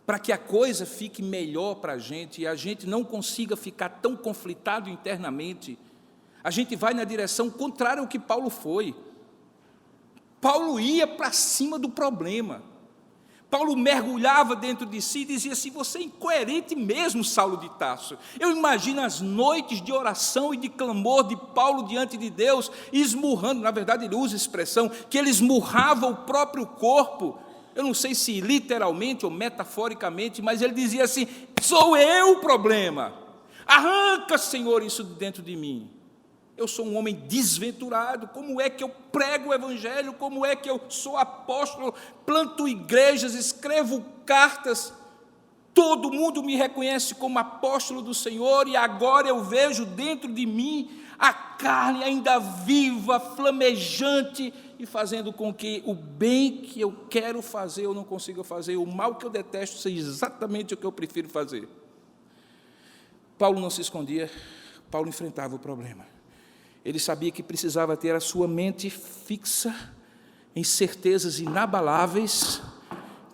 para que a coisa fique melhor para a gente e a gente não consiga ficar tão conflitado internamente, a gente vai na direção contrária ao que Paulo foi. Paulo ia para cima do problema. Paulo mergulhava dentro de si e dizia assim, você é incoerente mesmo, Saulo de Tarso. Eu imagino as noites de oração e de clamor de Paulo diante de Deus, esmurrando, na verdade ele usa a expressão, que ele esmurrava o próprio corpo, eu não sei se literalmente ou metaforicamente, mas ele dizia assim, sou eu o problema, arranca, Senhor, isso de dentro de mim. Eu sou um homem desventurado, como é que eu prego o Evangelho, como é que eu sou apóstolo, planto igrejas, escrevo cartas, todo mundo me reconhece como apóstolo do Senhor, e agora eu vejo dentro de mim a carne ainda viva, flamejante, e fazendo com que o bem que eu quero fazer eu não consiga fazer, o mal que eu detesto seja exatamente o que eu prefiro fazer. Paulo não se escondia, Paulo enfrentava o problema. Ele sabia que precisava ter a sua mente fixa em certezas inabaláveis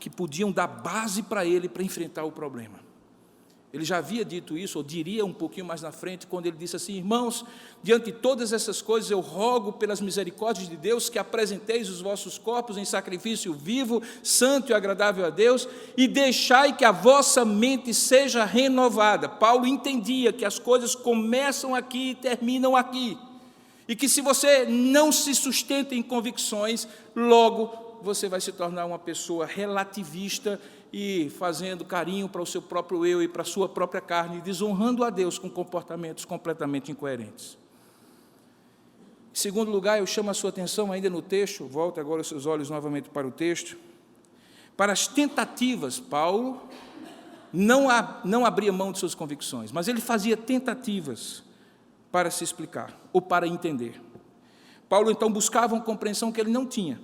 que podiam dar base para ele para enfrentar o problema. Ele já havia dito isso, ou diria um pouquinho mais na frente, quando ele disse assim, irmãos, diante de todas essas coisas eu rogo pelas misericórdias de Deus que apresenteis os vossos corpos em sacrifício vivo, santo e agradável a Deus, e deixai que a vossa mente seja renovada. Paulo entendia que as coisas começam aqui e terminam aqui, e que se você não se sustenta em convicções, logo você vai se tornar uma pessoa relativista e fazendo carinho para o seu próprio eu e para a sua própria carne, desonrando a Deus com comportamentos completamente incoerentes. Em segundo lugar, eu chamo a sua atenção ainda no texto, volte agora os seus olhos novamente para o texto, para as tentativas. Paulo não abria mão de suas convicções, mas ele fazia tentativas para se explicar, ou para entender. Paulo, então, buscava uma compreensão que ele não tinha,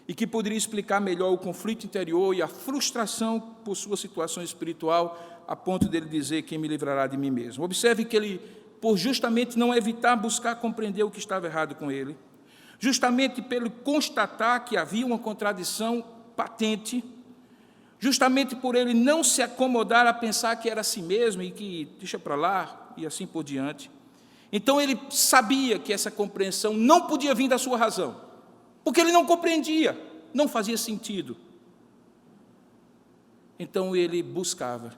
e que poderia explicar melhor o conflito interior e a frustração por sua situação espiritual, a ponto dele dizer, quem me livrará de mim mesmo. Observe que ele, por justamente não evitar buscar compreender o que estava errado com ele, justamente pelo constatar que havia uma contradição patente, justamente por ele não se acomodar a pensar que era si mesmo e que deixa para lá e assim por diante. Então ele sabia que essa compreensão não podia vir da sua razão, porque ele não compreendia, não fazia sentido. Então ele buscava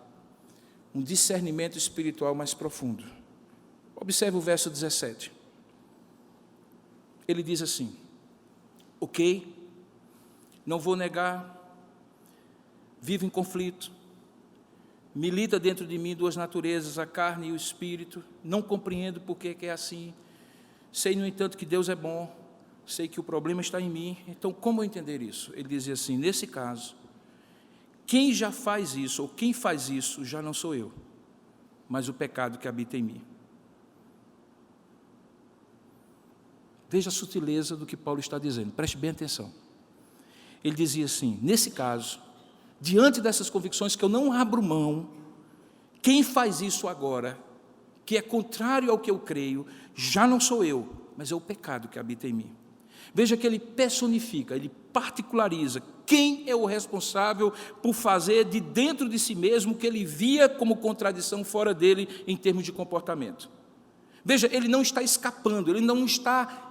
um discernimento espiritual mais profundo. Observe o verso 17. Ele diz assim: ok, não vou negar, vivo em conflito, milita dentro de mim duas naturezas, a carne e o espírito, não compreendo por que é assim, sei, no entanto, que Deus é bom, sei que o problema está em mim. Então, como eu entender isso? Ele dizia assim: nesse caso, quem já faz isso, ou quem faz isso, já não sou eu, mas o pecado que habita em mim. Veja a sutileza do que Paulo está dizendo, preste bem atenção. Ele dizia assim: nesse caso, diante dessas convicções que eu não abro mão, quem faz isso agora, que é contrário ao que eu creio, já não sou eu, mas é o pecado que habita em mim. Veja que ele personifica, ele particulariza quem é o responsável por fazer de dentro de si mesmo o que ele via como contradição fora dele em termos de comportamento. Veja, ele não está escapando, ele não está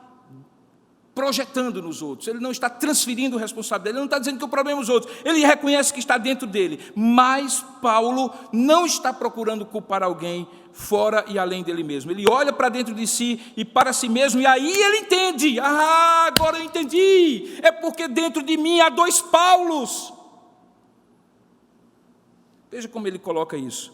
projetando nos outros, ele não está transferindo responsabilidade, ele não está dizendo que o problema é os outros, ele reconhece que está dentro dele, mas Paulo não está procurando culpar alguém fora e além dele mesmo. Ele olha para dentro de si e para si mesmo, e aí ele entende: ah, agora eu entendi, é porque dentro de mim há dois Paulos. Veja como ele coloca isso.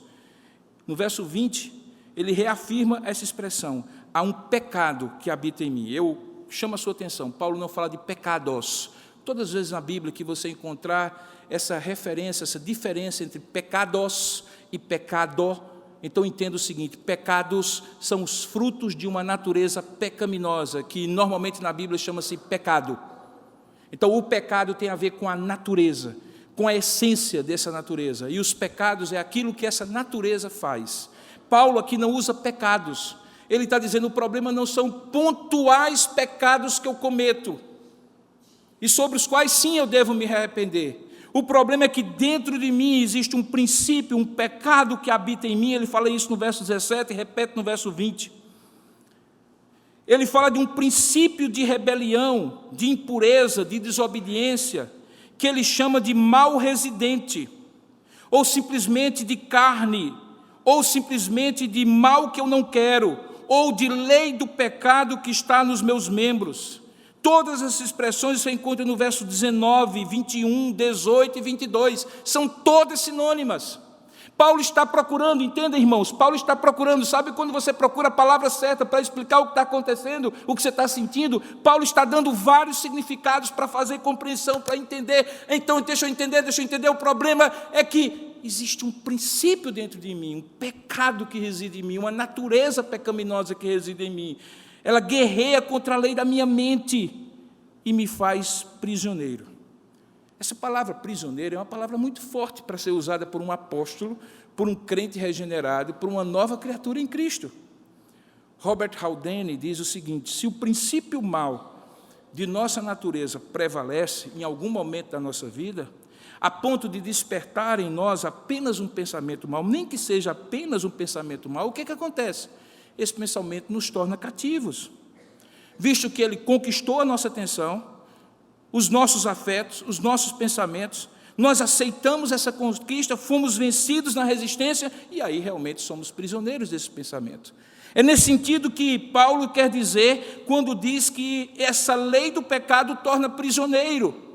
No verso 20, ele reafirma essa expressão: há um pecado que habita em mim. Eu chamo a sua atenção, Paulo não fala de pecados. Todas as vezes na Bíblia que você encontrar essa referência, essa diferença entre pecados e pecado, então entenda o seguinte: pecados são os frutos de uma natureza pecaminosa, que normalmente na Bíblia chama-se pecado. Então o pecado tem a ver com a natureza, com a essência dessa natureza, e os pecados é aquilo que essa natureza faz. Paulo aqui não usa pecados. Ele está dizendo: o problema não são pontuais pecados que eu cometo, e sobre os quais sim eu devo me arrepender. O problema é que dentro de mim existe um princípio, um pecado que habita em mim. Ele fala isso no verso 17 e repete no verso 20. Ele fala de um princípio de rebelião, de impureza, de desobediência, que ele chama de mal residente, ou simplesmente de carne, ou simplesmente de mal que eu não quero, ou de lei do pecado que está nos meus membros. Todas essas expressões você encontra no verso 19, 21, 18 e 22, são todas sinônimas. Paulo está procurando, entenda, irmãos, Paulo está procurando, sabe quando você procura a palavra certa para explicar o que está acontecendo, o que você está sentindo? Paulo está dando vários significados para fazer compreensão, para entender. Então, deixa eu entender, o problema é que existe um princípio dentro de mim, um pecado que reside em mim, uma natureza pecaminosa que reside em mim. Ela guerreia contra a lei da minha mente e me faz prisioneiro. Essa palavra prisioneiro é uma palavra muito forte para ser usada por um apóstolo, por um crente regenerado, por uma nova criatura em Cristo. Robert Haldane diz o seguinte: se o princípio mal de nossa natureza prevalece em algum momento da nossa vida, a ponto de despertar em nós apenas um pensamento mau, nem que seja apenas um pensamento mau, o que acontece? Esse pensamento nos torna cativos, visto que ele conquistou a nossa atenção, os nossos afetos, os nossos pensamentos, nós aceitamos essa conquista, fomos vencidos na resistência, e aí realmente somos prisioneiros desse pensamento. É nesse sentido que Paulo quer dizer quando diz que essa lei do pecado torna prisioneiro.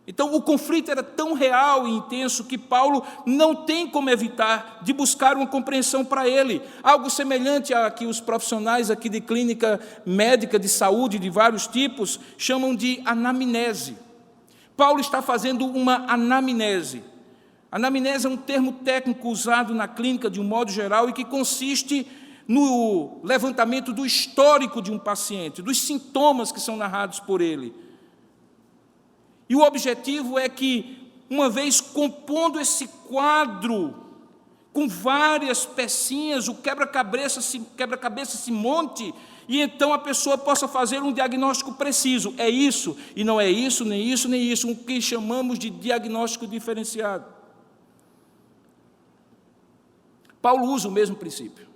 Então, o conflito era tão real e intenso que Paulo não tem como evitar de buscar uma compreensão para ele. Algo semelhante a que os profissionais aqui de clínica médica, de saúde, de vários tipos, chamam de anamnese. Paulo está fazendo uma anamnese. Anamnese é um termo técnico usado na clínica de um modo geral e que consiste no levantamento do histórico de um paciente, dos sintomas que são narrados por ele. E o objetivo é que, uma vez compondo esse quadro com várias pecinhas, o quebra-cabeça se monte, e então a pessoa possa fazer um diagnóstico preciso. É isso, e não é isso, nem isso, nem isso, o que chamamos de diagnóstico diferenciado. Paulo usa o mesmo princípio.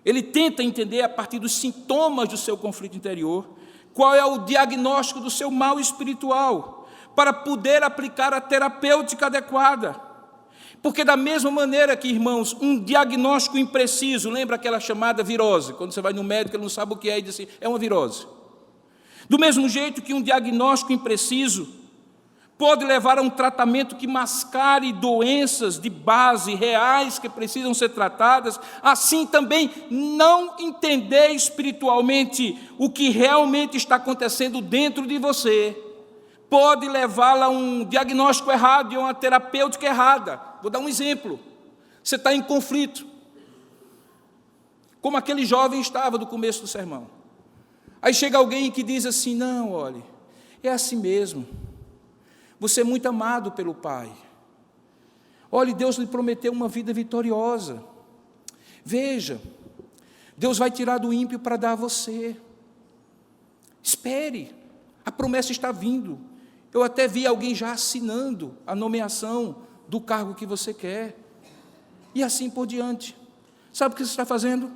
Ele tenta entender, a partir dos sintomas do seu conflito interior, qual é o diagnóstico do seu mal espiritual, para poder aplicar a terapêutica adequada. Porque da mesma maneira que, irmãos, um diagnóstico impreciso, lembra aquela chamada virose? Quando você vai no médico, ele não sabe o que é e diz assim, é uma virose. Do mesmo jeito que um diagnóstico impreciso pode levar a um tratamento que mascare doenças de base reais que precisam ser tratadas, assim também não entender espiritualmente o que realmente está acontecendo dentro de você pode levá-la a um diagnóstico errado e a uma terapêutica errada. Vou dar um exemplo. Você está em conflito, como aquele jovem estava no começo do sermão. Aí chega alguém que diz assim, não, olhe, é assim mesmo. Você é muito amado pelo Pai. Olhe, Deus lhe prometeu uma vida vitoriosa. Veja, Deus vai tirar do ímpio para dar a você. Espere, a promessa está vindo. Eu até vi alguém já assinando a nomeação do cargo que você quer. E assim por diante. Sabe o que você está fazendo?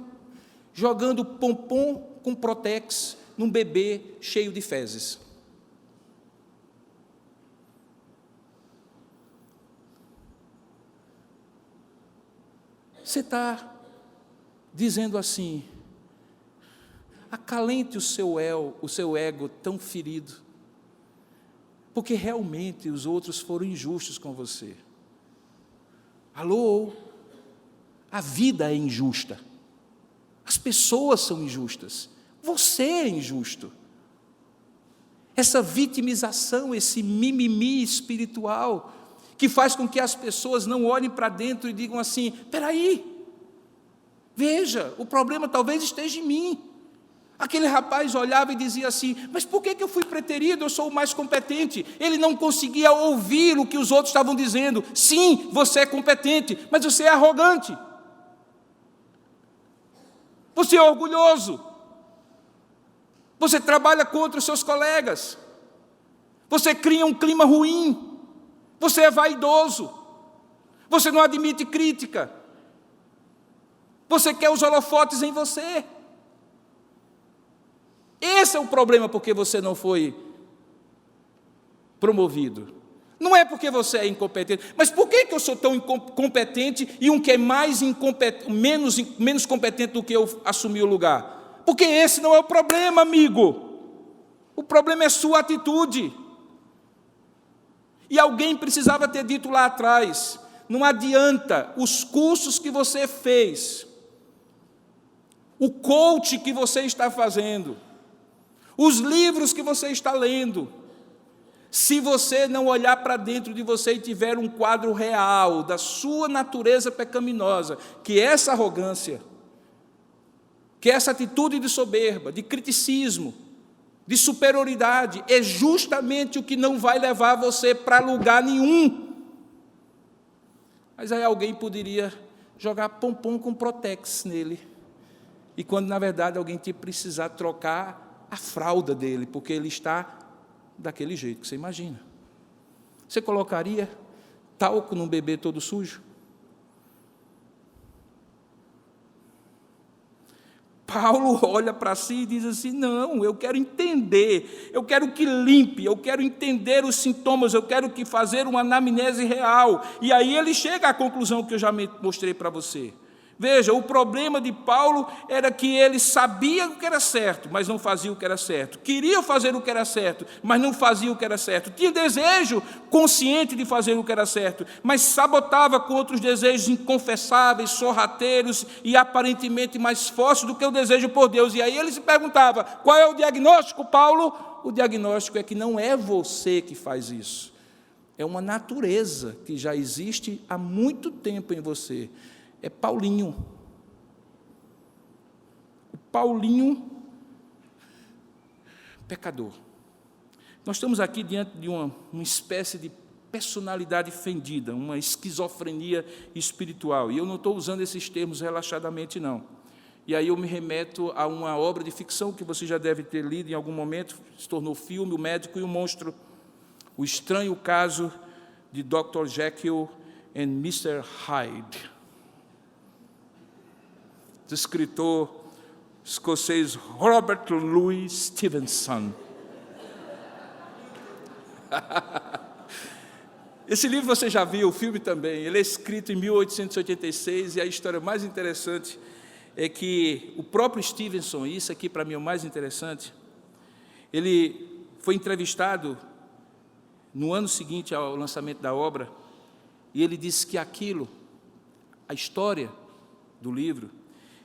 Jogando pompom com Protex num bebê cheio de fezes. Você está dizendo assim, acalente o seu ego tão ferido, porque realmente os outros foram injustos com você. Alô? A vida é injusta. As pessoas são injustas. Você é injusto. Essa vitimização, esse mimimi espiritual, que faz com que as pessoas não olhem para dentro e digam assim, espera aí, veja, o problema talvez esteja em mim. Aquele rapaz olhava e dizia assim, mas por que eu fui preterido? Eu sou o mais competente. Ele não conseguia ouvir o que os outros estavam dizendo. Sim, você é competente, mas você é arrogante. Você é orgulhoso. Você trabalha contra os seus colegas. Você cria um clima ruim. Você é vaidoso. Você não admite crítica. Você quer os holofotes em você. Esse é o problema porque você não foi promovido. Não é porque você é incompetente, mas por que eu sou tão incompetente e um que é menos competente do que eu assumi o lugar? Porque esse não é o problema, amigo. O problema é sua atitude. E alguém precisava ter dito lá atrás, não adianta os cursos que você fez, o coach que você está fazendo, os livros que você está lendo, se você não olhar para dentro de você e tiver um quadro real da sua natureza pecaminosa, que essa arrogância, que essa atitude de soberba, de criticismo, de superioridade, é justamente o que não vai levar você para lugar nenhum. Mas aí alguém poderia jogar pompom com Protex nele, e quando na verdade alguém tinha precisar trocar a fralda dele, porque ele está daquele jeito que você imagina. Você colocaria talco num bebê todo sujo? Paulo olha para si e diz assim, não, eu quero entender, eu quero que limpe, eu quero entender os sintomas, eu quero que fazer uma anamnese real. E aí ele chega à conclusão que eu já mostrei para você. Veja, o problema de Paulo era que ele sabia o que era certo, mas não fazia o que era certo. Queria fazer o que era certo, mas não fazia o que era certo. Tinha desejo consciente de fazer o que era certo, mas sabotava contra os desejos inconfessáveis, sorrateiros e aparentemente mais fortes do que o desejo por Deus. E aí ele se perguntava, qual é o diagnóstico, Paulo? O diagnóstico é que não é você que faz isso. É uma natureza que já existe há muito tempo em você. É Paulinho. O Paulinho pecador. Nós estamos aqui diante de uma espécie de personalidade fendida, uma esquizofrenia espiritual. E eu não estou usando esses termos relaxadamente, não. E aí eu me remeto a uma obra de ficção que você já deve ter lido em algum momento, se tornou filme, O Médico e o Monstro, O Estranho Caso de Dr. Jekyll and Mr. Hyde, do escritor escocês Robert Louis Stevenson. Esse livro você já viu, o filme também. Ele é escrito em 1886 e a história mais interessante é que o próprio Stevenson, e isso aqui para mim é o mais interessante, ele foi entrevistado no ano seguinte ao lançamento da obra e ele disse que aquilo, a história do livro,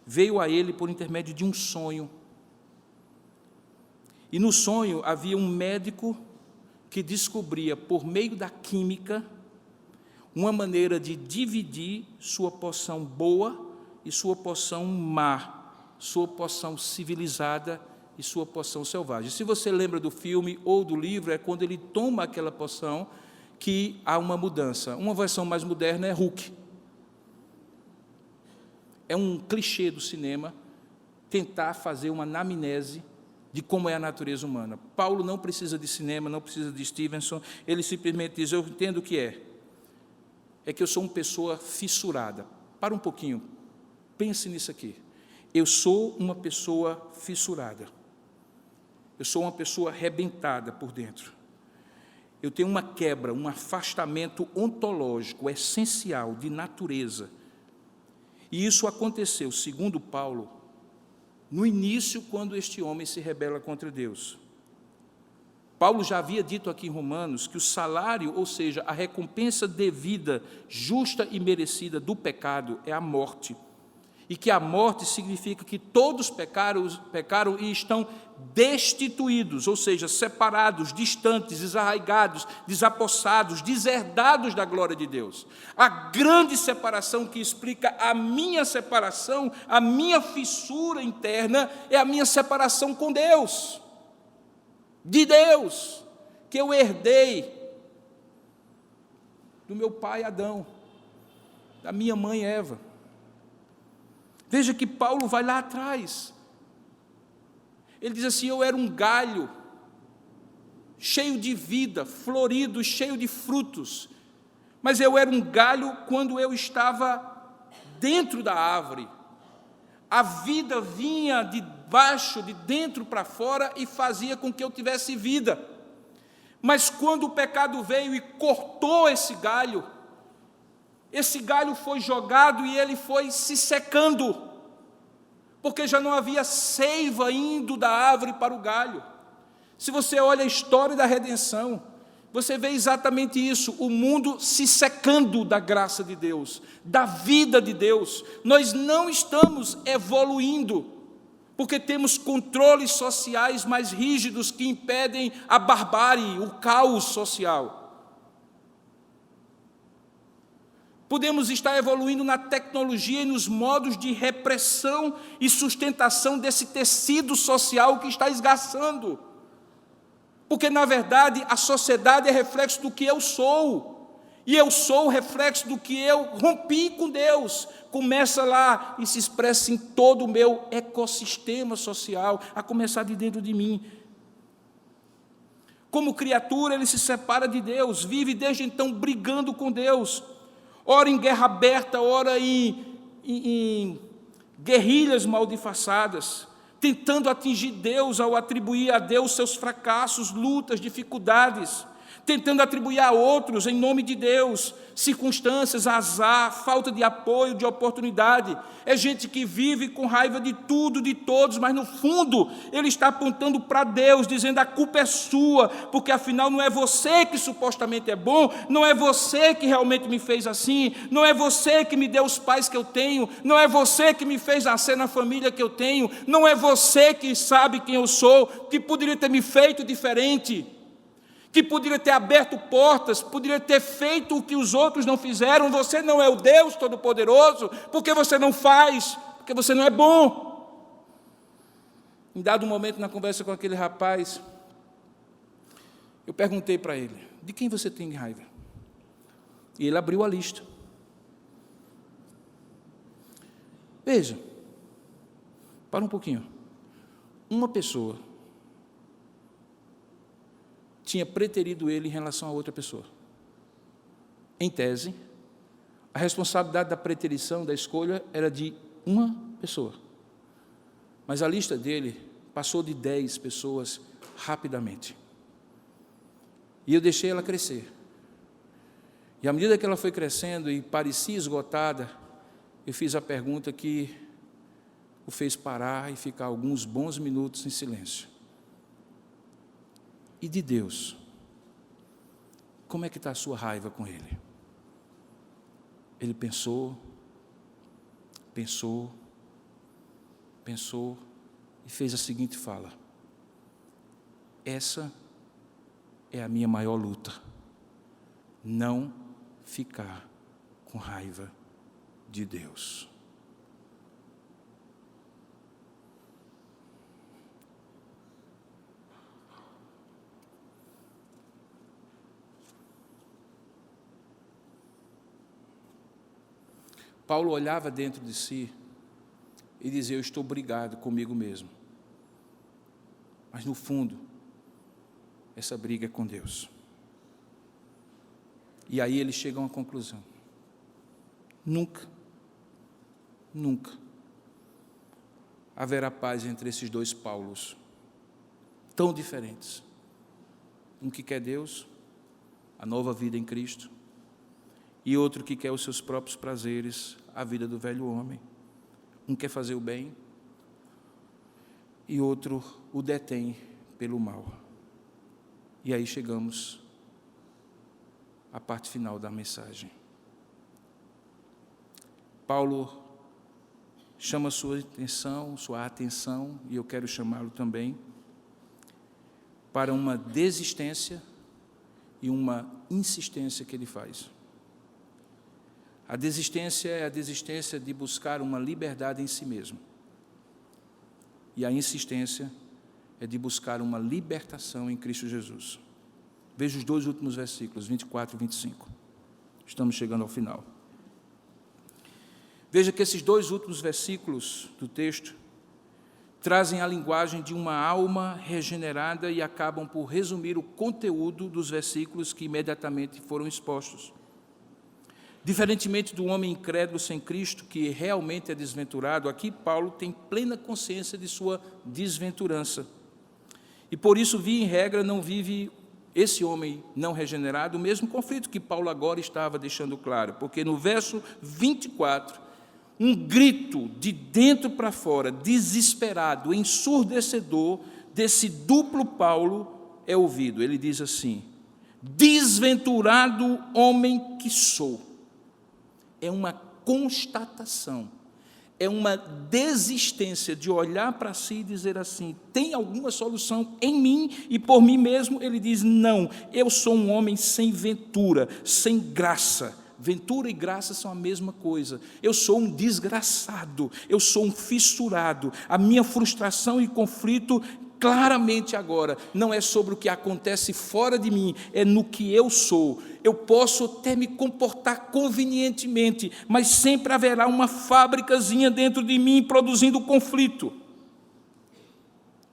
veio a ele por intermédio de um sonho. E no sonho havia um médico que descobria, por meio da química, uma maneira de dividir sua porção boa e sua porção má, sua porção civilizada e sua porção selvagem. Se você lembra do filme ou do livro, é quando ele toma aquela porção que há uma mudança. Uma versão mais moderna é Hulk. É um clichê do cinema tentar fazer uma anamnese de como é a natureza humana. Paulo não precisa de cinema, não precisa de Stevenson, ele simplesmente diz, eu entendo o que é que eu sou uma pessoa fissurada. Para um pouquinho, pense nisso aqui. Eu sou uma pessoa fissurada. Eu sou uma pessoa arrebentada por dentro. Eu tenho uma quebra, um afastamento ontológico, essencial, de natureza. E isso aconteceu, segundo Paulo, no início, quando este homem se rebela contra Deus. Paulo já havia dito aqui em Romanos que o salário, ou seja, a recompensa devida, justa e merecida do pecado é a morte. E que a morte significa que todos pecaram e estão destituídos, ou seja, separados, distantes, desarraigados, desapossados, deserdados da glória de Deus. A grande separação que explica a minha separação, a minha fissura interna, é a minha separação com Deus, de Deus, que eu herdei do meu pai Adão, da minha mãe Eva. Veja que Paulo vai lá atrás. Ele diz assim, eu era um galho, cheio de vida, florido, cheio de frutos. Mas eu era um galho quando eu estava dentro da árvore. A vida vinha de baixo, de dentro para fora e fazia com que eu tivesse vida. Mas quando o pecado veio e cortou esse galho foi jogado e ele foi se secando, porque já não havia seiva indo da árvore para o galho. Se você olha a história da redenção, você vê exatamente isso, o mundo se secando da graça de Deus, da vida de Deus. Nós não estamos evoluindo, porque temos controles sociais mais rígidos que impedem a barbárie, o caos social. Podemos estar evoluindo na tecnologia e nos modos de repressão e sustentação desse tecido social que está esgarçando. Porque, na verdade, a sociedade é reflexo do que eu sou. E eu sou o reflexo do que eu rompi com Deus. Começa lá e se expressa em todo o meu ecossistema social, a começar de dentro de mim. Como criatura, ele se separa de Deus, vive desde então brigando com Deus. Ora em guerra aberta, ora em guerrilhas mal disfarçadas, tentando atingir Deus ao atribuir a Deus seus fracassos, lutas, dificuldades, tentando atribuir a outros, em nome de Deus, circunstâncias, azar, falta de apoio, de oportunidade. É gente que vive com raiva de tudo, de todos, mas no fundo ele está apontando para Deus, dizendo a culpa é sua, porque afinal não é você que supostamente é bom, não é você que realmente me fez assim, não é você que me deu os pais que eu tenho, não é você que me fez nascer na família que eu tenho, não é você que sabe quem eu sou, que poderia ter me feito diferente, que poderia ter aberto portas, poderia ter feito o que os outros não fizeram. Você não é o Deus Todo-Poderoso, porque você não faz, porque você não é bom. Em dado momento, na conversa com aquele rapaz, eu perguntei para ele, de quem você tem raiva? E ele abriu a lista. Veja, para um pouquinho. Uma pessoa tinha preterido ele em relação a outra pessoa. Em tese, a responsabilidade da preterição, da escolha, era de uma pessoa. Mas a lista dele passou de 10 pessoas rapidamente. E eu deixei ela crescer. E à medida que ela foi crescendo e parecia esgotada, eu fiz a pergunta que o fez parar e ficar alguns bons minutos em silêncio. E de Deus? Como é que está a sua raiva com Ele? Ele pensou e fez a seguinte fala: essa é a minha maior luta, não ficar com raiva de Deus. Paulo olhava dentro de si e dizia: eu estou brigado comigo mesmo. Mas no fundo, essa briga é com Deus. E aí ele chega a uma conclusão: nunca haverá paz entre esses dois Paulos, tão diferentes. Um que quer Deus, a nova vida em Cristo, e outro que quer os seus próprios prazeres, a vida do velho homem. Um quer fazer o bem, e outro o detém pelo mal. E aí chegamos à parte final da mensagem. Paulo chama sua atenção, e eu quero chamá-lo também, para uma desistência e uma insistência que ele faz. A desistência é a desistência de buscar uma liberdade em si mesmo. E a insistência é de buscar uma libertação em Cristo Jesus. Veja os dois últimos versículos, 24 e 25. Estamos chegando ao final. Veja que esses dois últimos versículos do texto trazem a linguagem de uma alma regenerada e acabam por resumir o conteúdo dos versículos que imediatamente foram expostos. Diferentemente do homem incrédulo sem Cristo, que realmente é desventurado, aqui Paulo tem plena consciência de sua desventurança. E por isso, via em regra, não vive esse homem não regenerado o mesmo conflito que Paulo agora estava deixando claro, porque no verso 24, um grito de dentro para fora, desesperado, ensurdecedor, desse duplo Paulo é ouvido. Ele diz assim: desventurado homem que sou. É uma constatação, é uma desistência de olhar para si e dizer assim: tem alguma solução em mim e por mim mesmo? Ele diz: não, eu sou um homem sem ventura, sem graça. Ventura e graça são a mesma coisa. Eu sou um desgraçado, eu sou um fissurado. A minha frustração e conflito, claramente agora, não é sobre o que acontece fora de mim, é no que eu sou. Eu posso até me comportar convenientemente, mas sempre haverá uma fábricazinha dentro de mim produzindo conflito.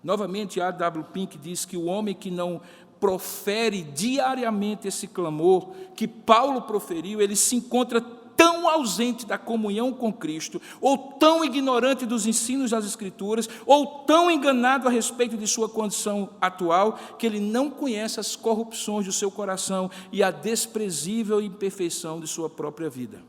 Novamente, A.W. Pink diz que o homem que não profere diariamente esse clamor que Paulo proferiu, ele se encontra tão ausente da comunhão com Cristo, ou tão ignorante dos ensinos das Escrituras, ou tão enganado a respeito de sua condição atual, que ele não conhece as corrupções do seu coração e a desprezível imperfeição de sua própria vida.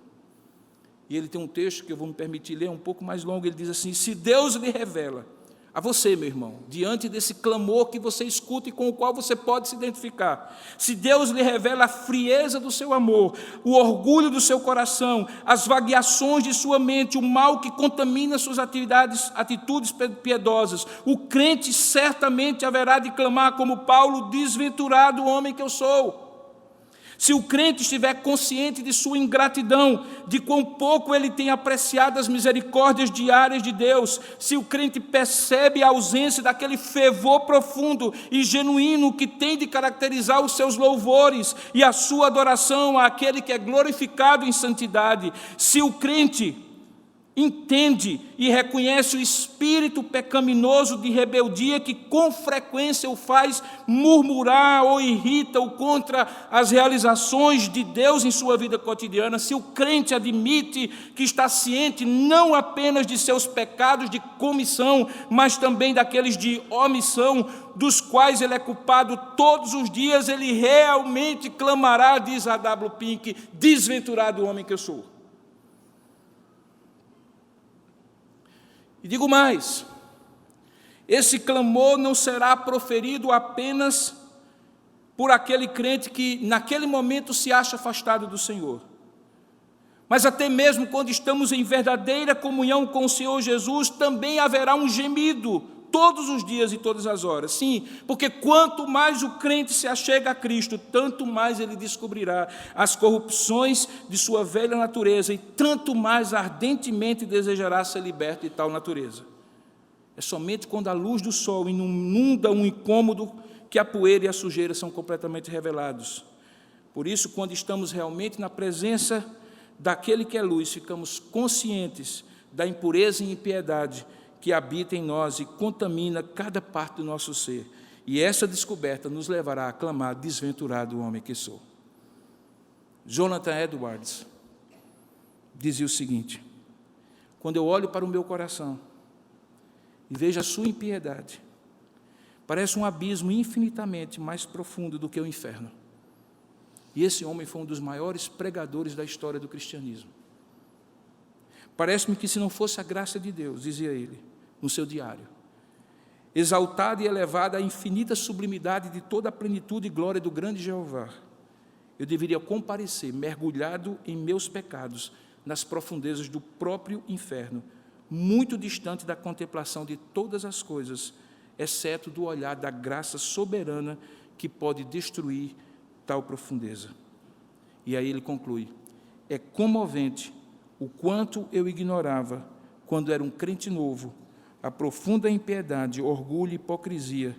E ele tem um texto que eu vou me permitir ler um pouco mais longo. Ele diz assim: se Deus lhe revela a você, meu irmão, diante desse clamor que você escuta e com o qual você pode se identificar, se Deus lhe revela a frieza do seu amor, o orgulho do seu coração, as vagueações de sua mente, o mal que contamina suas atitudes piedosas, o crente certamente haverá de clamar como Paulo: desventurado homem que eu sou. Se o crente estiver consciente de sua ingratidão, de quão pouco ele tem apreciado as misericórdias diárias de Deus, se o crente percebe a ausência daquele fervor profundo e genuíno que tem de caracterizar os seus louvores e a sua adoração àquele que é glorificado em santidade, se o crente entende e reconhece o espírito pecaminoso de rebeldia que com frequência o faz murmurar ou irrita-o contra as realizações de Deus em sua vida cotidiana, se o crente admite que está ciente não apenas de seus pecados de comissão, mas também daqueles de omissão, dos quais ele é culpado todos os dias, ele realmente clamará, diz a W. Pink, desventurado homem que eu sou. E digo mais, esse clamor não será proferido apenas por aquele crente que naquele momento se acha afastado do Senhor, mas até mesmo quando estamos em verdadeira comunhão com o Senhor Jesus, também haverá um gemido todos os dias e todas as horas. Sim, porque quanto mais o crente se achega a Cristo, tanto mais ele descobrirá as corrupções de sua velha natureza e tanto mais ardentemente desejará ser liberto de tal natureza. É somente quando a luz do sol inunda um incômodo que a poeira e a sujeira são completamente revelados. Por isso, quando estamos realmente na presença daquele que é luz, ficamos conscientes da impureza e impiedade que habita em nós e contamina cada parte do nosso ser. E essa descoberta nos levará a clamar, desventurado homem que sou. Jonathan Edwards dizia o seguinte: quando eu olho para o meu coração e vejo a sua impiedade, parece um abismo infinitamente mais profundo do que o inferno. E esse homem foi um dos maiores pregadores da história do cristianismo. Parece-me que se não fosse a graça de Deus, dizia ele no seu diário, exaltada e elevada à infinita sublimidade de toda a plenitude e glória do grande Jeová, eu deveria comparecer, mergulhado em meus pecados, nas profundezas do próprio inferno, muito distante da contemplação de todas as coisas, exceto do olhar da graça soberana que pode destruir tal profundeza. E aí ele conclui: é comovente o quanto eu ignorava, quando era um crente novo, a profunda impiedade, orgulho e hipocrisia,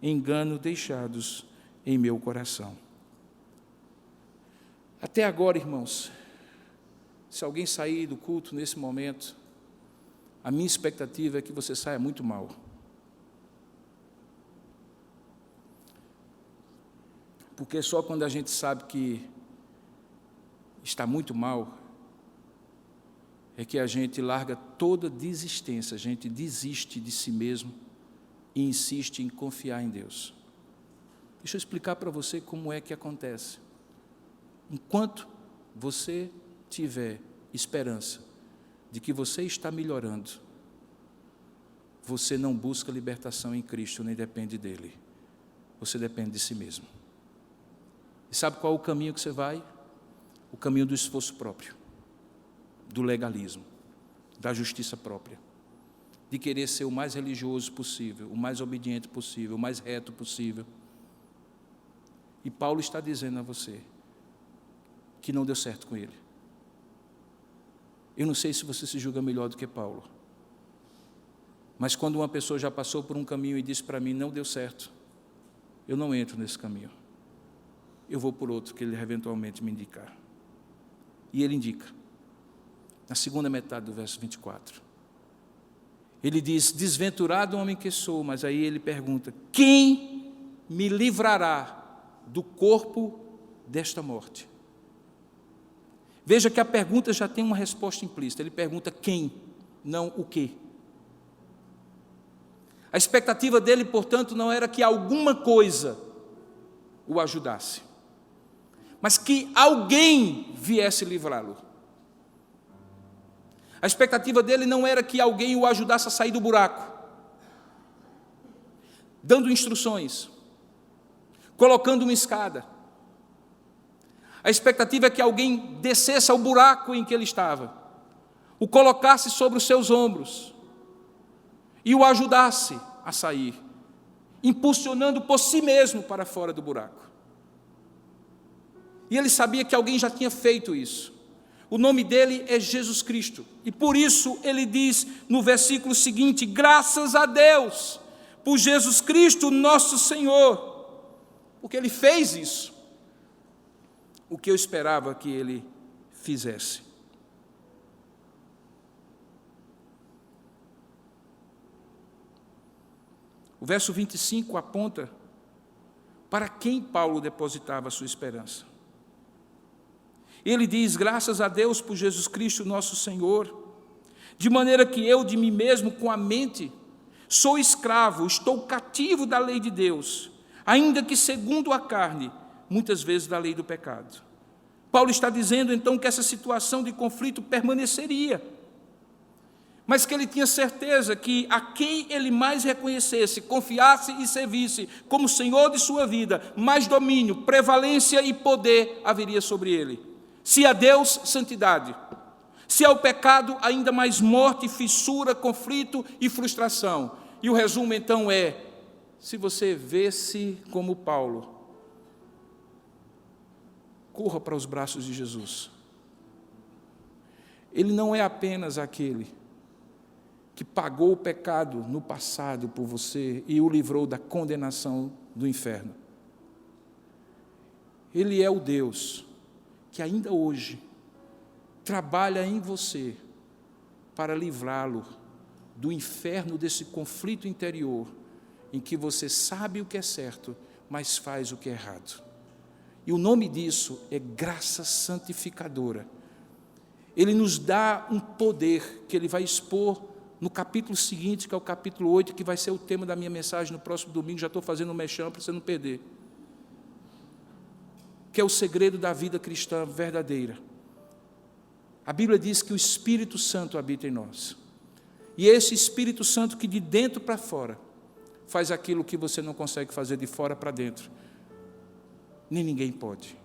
engano deixados em meu coração. Até agora, irmãos, se alguém sair do culto nesse momento, a minha expectativa é que você saia muito mal. Porque só quando a gente sabe que está muito mal, é que a gente larga toda desistência, a gente desiste de si mesmo e insiste em confiar em Deus. Deixa eu explicar para você como é que acontece. Enquanto você tiver esperança de que você está melhorando, você não busca libertação em Cristo, nem depende dele. Você depende de si mesmo. E sabe qual é o caminho que você vai? O caminho do esforço próprio, do legalismo, da justiça própria, de querer ser o mais religioso possível, o mais obediente possível, o mais reto possível. E Paulo está dizendo a você que não deu certo com ele. Eu não sei se você se julga melhor do que Paulo, mas quando uma pessoa já passou por um caminho e disse para mim, não deu certo, eu não entro nesse caminho. Eu vou por outro que ele eventualmente me indicar. E ele indica. Na segunda metade do verso 24. Ele diz, desventurado homem que sou, mas aí ele pergunta, quem me livrará do corpo desta morte? Veja que a pergunta já tem uma resposta implícita. Ele pergunta quem, não o quê. A expectativa dele, portanto, não era que alguma coisa o ajudasse, mas que alguém viesse livrá-lo. A expectativa dele não era que alguém o ajudasse a sair do buraco, dando instruções, colocando uma escada. A expectativa é que alguém descesse ao buraco em que ele estava, o colocasse sobre os seus ombros e o ajudasse a sair, impulsionando por si mesmo para fora do buraco. E ele sabia que alguém já tinha feito isso. O nome dele é Jesus Cristo. E por isso ele diz no versículo seguinte: graças a Deus por Jesus Cristo nosso Senhor. Porque ele fez isso. O que eu esperava que ele fizesse. O verso 25 aponta para quem Paulo depositava a sua esperança. Ele diz: graças a Deus por Jesus Cristo nosso Senhor, de maneira que eu de mim mesmo com a mente sou escravo, estou cativo da lei de Deus, ainda que segundo a carne, muitas vezes da lei do pecado. Paulo está dizendo então que essa situação de conflito permaneceria, mas que ele tinha certeza que a quem ele mais reconhecesse, confiasse e servisse como Senhor de sua vida, mais domínio, prevalência e poder haveria sobre ele. Se a Deus, santidade. Se ao pecado, ainda mais morte, fissura, conflito e frustração. E o resumo então é: se você vê-se como Paulo, corra para os braços de Jesus. Ele não é apenas aquele que pagou o pecado no passado por você e o livrou da condenação do inferno. Ele é o Deus que ainda hoje trabalha em você para livrá-lo do inferno, desse conflito interior, em que você sabe o que é certo, mas faz o que é errado. E o nome disso é graça santificadora. Ele nos dá um poder que ele vai expor no capítulo seguinte, que é o capítulo 8, que vai ser o tema da minha mensagem no próximo domingo. Já estou fazendo um mexão para você não perder. Que é o segredo da vida cristã verdadeira. A Bíblia diz que o Espírito Santo habita em nós. E é esse Espírito Santo que de dentro para fora faz aquilo que você não consegue fazer de fora para dentro. Nem ninguém pode.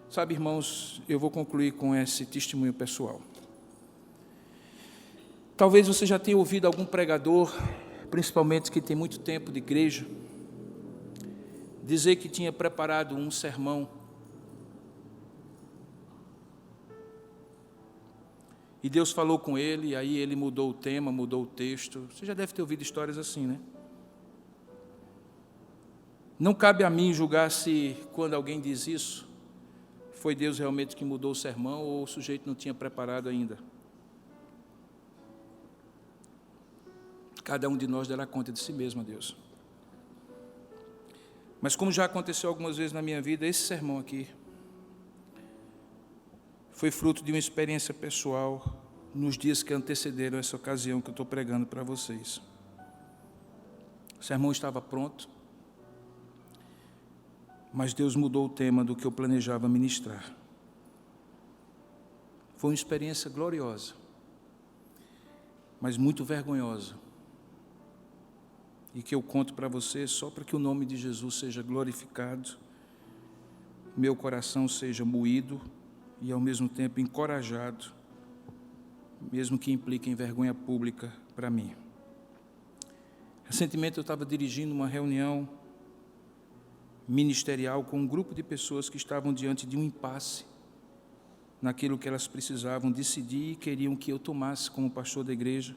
Sabe, irmãos, eu vou concluir com esse testemunho pessoal. Talvez você já tenha ouvido algum pregador, principalmente que tem muito tempo de igreja, dizer que tinha preparado um sermão e Deus falou com ele, e aí ele mudou o tema, mudou o texto. Você já deve ter ouvido histórias assim, né? Não cabe a mim julgar se, quando alguém diz isso, foi Deus realmente que mudou o sermão ou o sujeito não tinha preparado ainda. Cada um de nós dará conta de si mesmo a Deus. Mas como já aconteceu algumas vezes na minha vida, esse sermão aqui foi fruto de uma experiência pessoal nos dias que antecederam essa ocasião que eu estou pregando para vocês. O sermão estava pronto, mas Deus mudou o tema do que eu planejava ministrar. Foi uma experiência gloriosa, mas muito vergonhosa. E que eu conto para você só para que o nome de Jesus seja glorificado, meu coração seja moído e ao mesmo tempo encorajado, mesmo que implique em vergonha pública para mim. Recentemente eu estava dirigindo uma reunião ministerial com um grupo de pessoas que estavam diante de um impasse naquilo que elas precisavam decidir e queriam que eu tomasse como pastor da igreja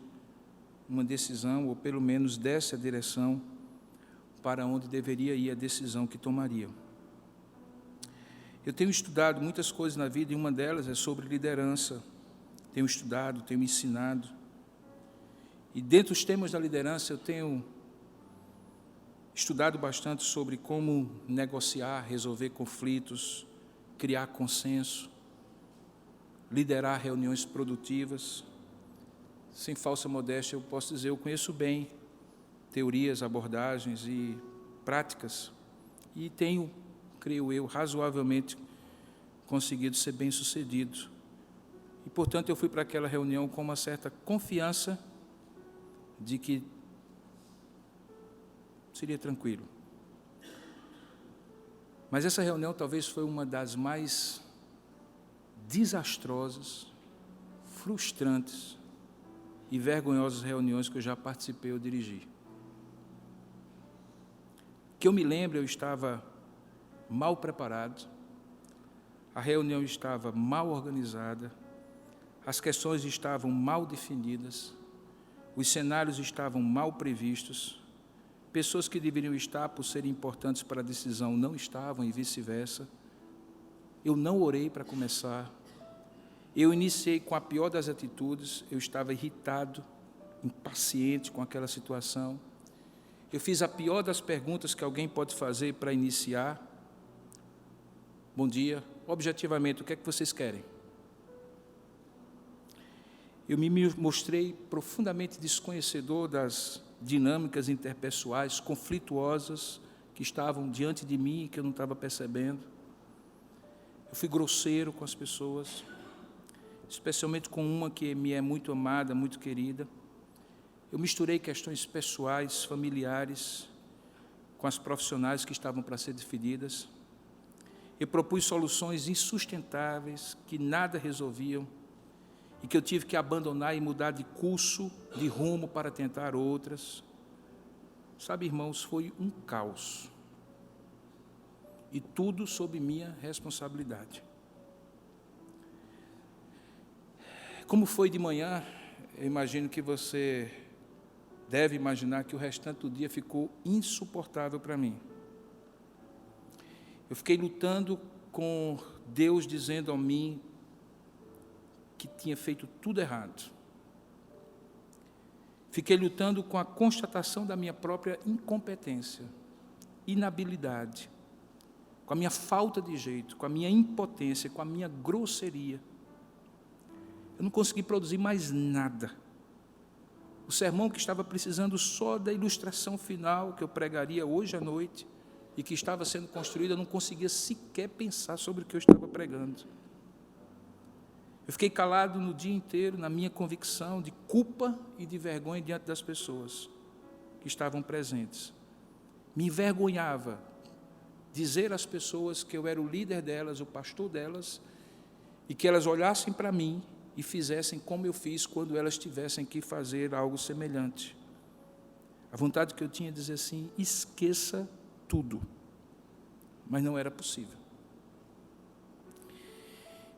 uma decisão, ou pelo menos desse a direção para onde deveria ir a decisão que tomariam. Eu tenho estudado muitas coisas na vida, e uma delas é sobre liderança. Tenho estudado, tenho ensinado. E dentro dos temas da liderança, eu tenho estudado bastante sobre como negociar, resolver conflitos, criar consenso, liderar reuniões produtivas. Sem falsa modéstia, eu posso dizer, eu conheço bem teorias, abordagens e práticas, e tenho, creio eu, razoavelmente conseguido ser bem-sucedido. E, portanto, eu fui para aquela reunião com uma certa confiança de que seria tranquilo. Mas essa reunião talvez foi uma das mais desastrosas, frustrantes e vergonhosas reuniões que eu já participei ou dirigi. Que eu me lembro, eu estava mal preparado, a reunião estava mal organizada, as questões estavam mal definidas, os cenários estavam mal previstos, pessoas que deveriam estar por serem importantes para a decisão não estavam e vice-versa. Eu não orei para começar. Eu iniciei com a pior das atitudes, eu estava irritado, impaciente com aquela situação. Eu fiz a pior das perguntas que alguém pode fazer para iniciar. Bom dia, objetivamente, o que é que vocês querem? Eu me mostrei profundamente desconhecedor das dinâmicas interpessoais, conflituosas, que estavam diante de mim e que eu não estava percebendo. Eu fui grosseiro com as pessoas, especialmente com uma que me é muito amada, muito querida. Eu misturei questões pessoais, familiares, com as profissionais que estavam para ser definidas. Eu propus soluções insustentáveis, que nada resolviam, e que eu tive que abandonar e mudar de curso, de rumo, para tentar outras. Sabe, irmãos, foi um caos. E tudo sob minha responsabilidade. Como foi de manhã, eu imagino que você deve imaginar que o restante do dia ficou insuportável para mim. Eu fiquei lutando com Deus dizendo a mim que tinha feito tudo errado. Fiquei lutando com a constatação da minha própria incompetência, inabilidade, com a minha falta de jeito, com a minha impotência, com a minha grosseria. Eu não consegui produzir mais nada. O sermão que estava precisando só da ilustração final, que eu pregaria hoje à noite, e que estava sendo construído, eu não conseguia sequer pensar sobre o que eu estava pregando. Eu fiquei calado no dia inteiro, na minha convicção de culpa e de vergonha diante das pessoas que estavam presentes. Me envergonhava dizer às pessoas que eu era o líder delas, o pastor delas, e que elas olhassem para mim e fizessem como eu fiz quando elas tivessem que fazer algo semelhante. A vontade que eu tinha de dizer assim, esqueça tudo, mas não era possível.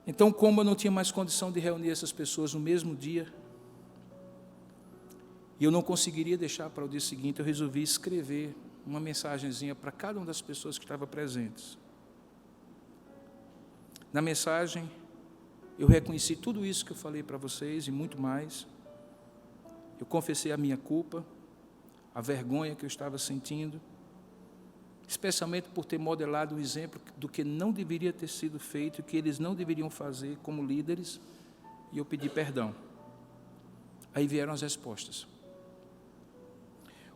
Então, como eu não tinha mais condição de reunir essas pessoas no mesmo dia, e eu não conseguiria deixar para o dia seguinte, eu resolvi escrever uma mensagenzinha para cada uma das pessoas que estavam presentes. Na mensagem, eu reconheci tudo isso que eu falei para vocês e muito mais. Eu confessei a minha culpa, a vergonha que eu estava sentindo, especialmente por ter modelado um exemplo do que não deveria ter sido feito, que eles não deveriam fazer como líderes, e eu pedi perdão. Aí vieram as respostas.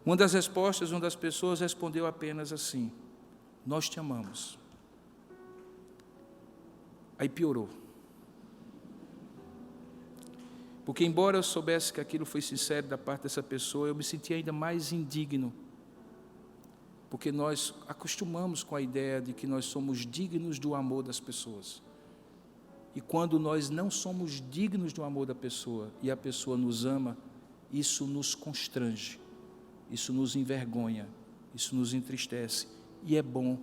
Uma das respostas, uma das pessoas respondeu apenas assim, nós te amamos. Aí piorou. Porque embora eu soubesse que aquilo foi sincero da parte dessa pessoa, eu me senti ainda mais indigno, porque nós acostumamos com a ideia de que nós somos dignos do amor das pessoas. E quando nós não somos dignos do amor da pessoa, e a pessoa nos ama, isso nos constrange, isso nos envergonha, isso nos entristece. E é bom,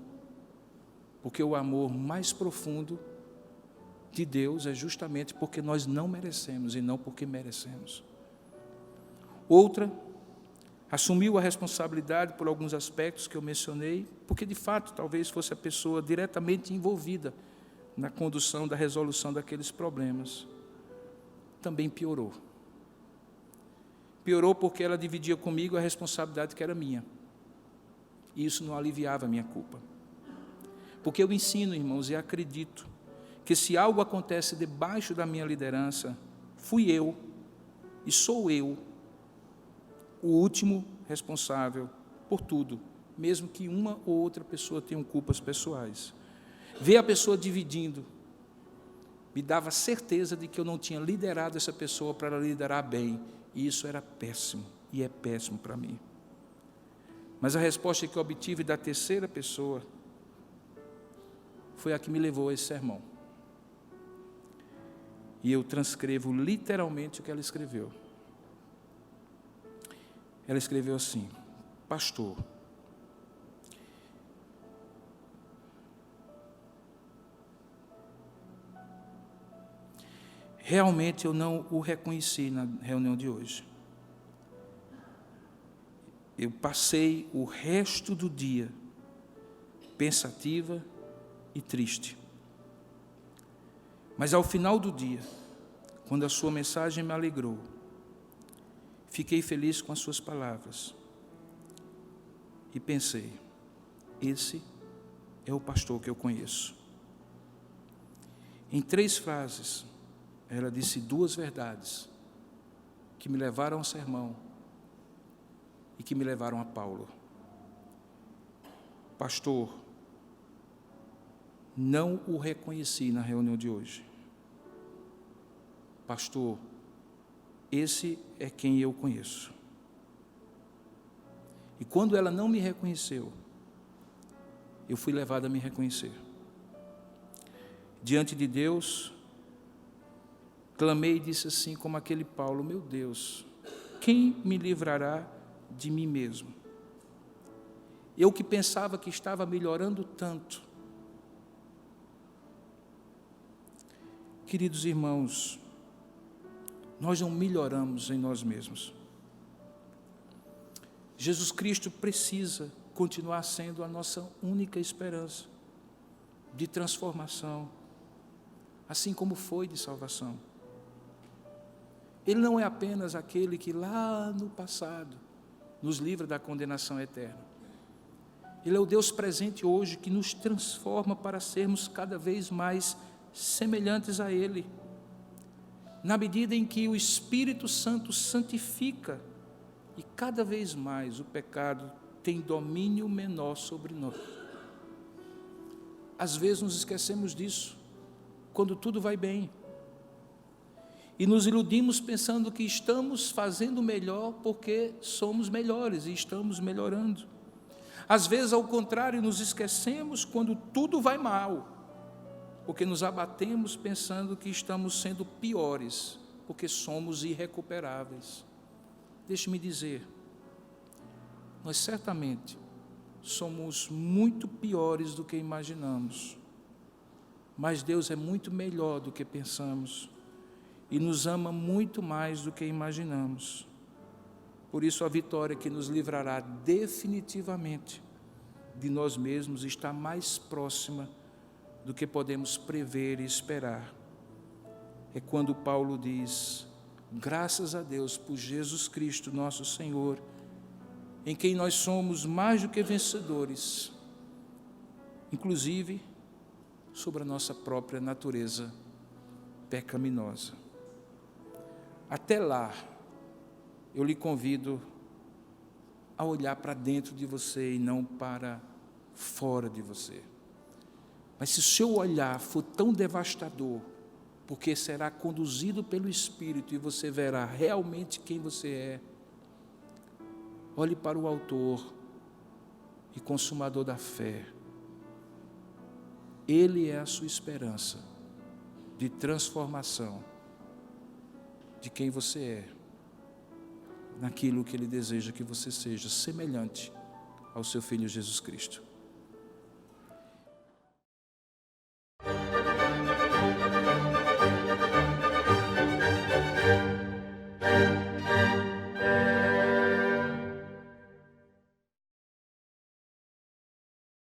porque o amor mais profundo de Deus é justamente porque nós não merecemos, e não porque merecemos. Outra assumiu a responsabilidade por alguns aspectos que eu mencionei, porque, de fato, talvez fosse a pessoa diretamente envolvida na condução da resolução daqueles problemas. Também piorou. Piorou porque ela dividia comigo a responsabilidade que era minha. E isso não aliviava a minha culpa. Porque eu ensino, irmãos, e acredito, que se algo acontece debaixo da minha liderança, fui eu, e sou eu, o último responsável por tudo, mesmo que uma ou outra pessoa tenha culpas pessoais. Ver a pessoa dividindo me dava certeza de que eu não tinha liderado essa pessoa para ela liderar bem, e isso era péssimo, e é péssimo para mim. Mas a resposta que eu obtive da terceira pessoa foi a que me levou a esse sermão. E eu transcrevo literalmente o que ela escreveu. Ela escreveu assim, pastor, realmente eu não o reconheci na reunião de hoje. Eu passei o resto do dia pensativa e triste. Mas ao final do dia, quando a sua mensagem me alegrou, fiquei feliz com as suas palavras e pensei, esse é o pastor que eu conheço. Em 3 frases, ela disse 2 verdades que me levaram ao sermão e que me levaram a Paulo. Pastor, não o reconheci na reunião de hoje. Pastor, esse é quem eu conheço. E quando ela não me reconheceu, eu fui levado a me reconhecer. Diante de Deus, clamei e disse assim, como aquele Paulo, meu Deus, quem me livrará de mim mesmo? Eu que pensava que estava melhorando tanto. Queridos irmãos, nós não melhoramos em nós mesmos. Jesus Cristo precisa continuar sendo a nossa única esperança de transformação, assim como foi de salvação. Ele não é apenas aquele que lá no passado nos livra da condenação eterna. Ele é o Deus presente hoje que nos transforma para sermos cada vez mais semelhantes a Ele, na medida em que o Espírito Santo santifica e cada vez mais o pecado tem domínio menor sobre nós. Às vezes nos esquecemos disso, quando tudo vai bem, e nos iludimos pensando que estamos fazendo melhor porque somos melhores e estamos melhorando. Às vezes, ao contrário, nos esquecemos quando tudo vai mal, porque nos abatemos pensando que estamos sendo piores, porque somos irrecuperáveis. Deixe-me dizer, nós certamente somos muito piores do que imaginamos, mas Deus é muito melhor do que pensamos e nos ama muito mais do que imaginamos. Por isso, a vitória que nos livrará definitivamente de nós mesmos está mais próxima do que podemos prever e esperar. É quando Paulo diz, graças a Deus por Jesus Cristo, nosso Senhor, em quem nós somos mais do que vencedores, inclusive sobre a nossa própria natureza pecaminosa. Até lá, eu lhe convido a olhar para dentro de você e não para fora de você. Mas se o seu olhar for tão devastador, porque será conduzido pelo Espírito e você verá realmente quem você é, olhe para o autor e consumador da fé. Ele é a sua esperança de transformação de quem você é, naquilo que Ele deseja que você seja, semelhante ao seu Filho Jesus Cristo.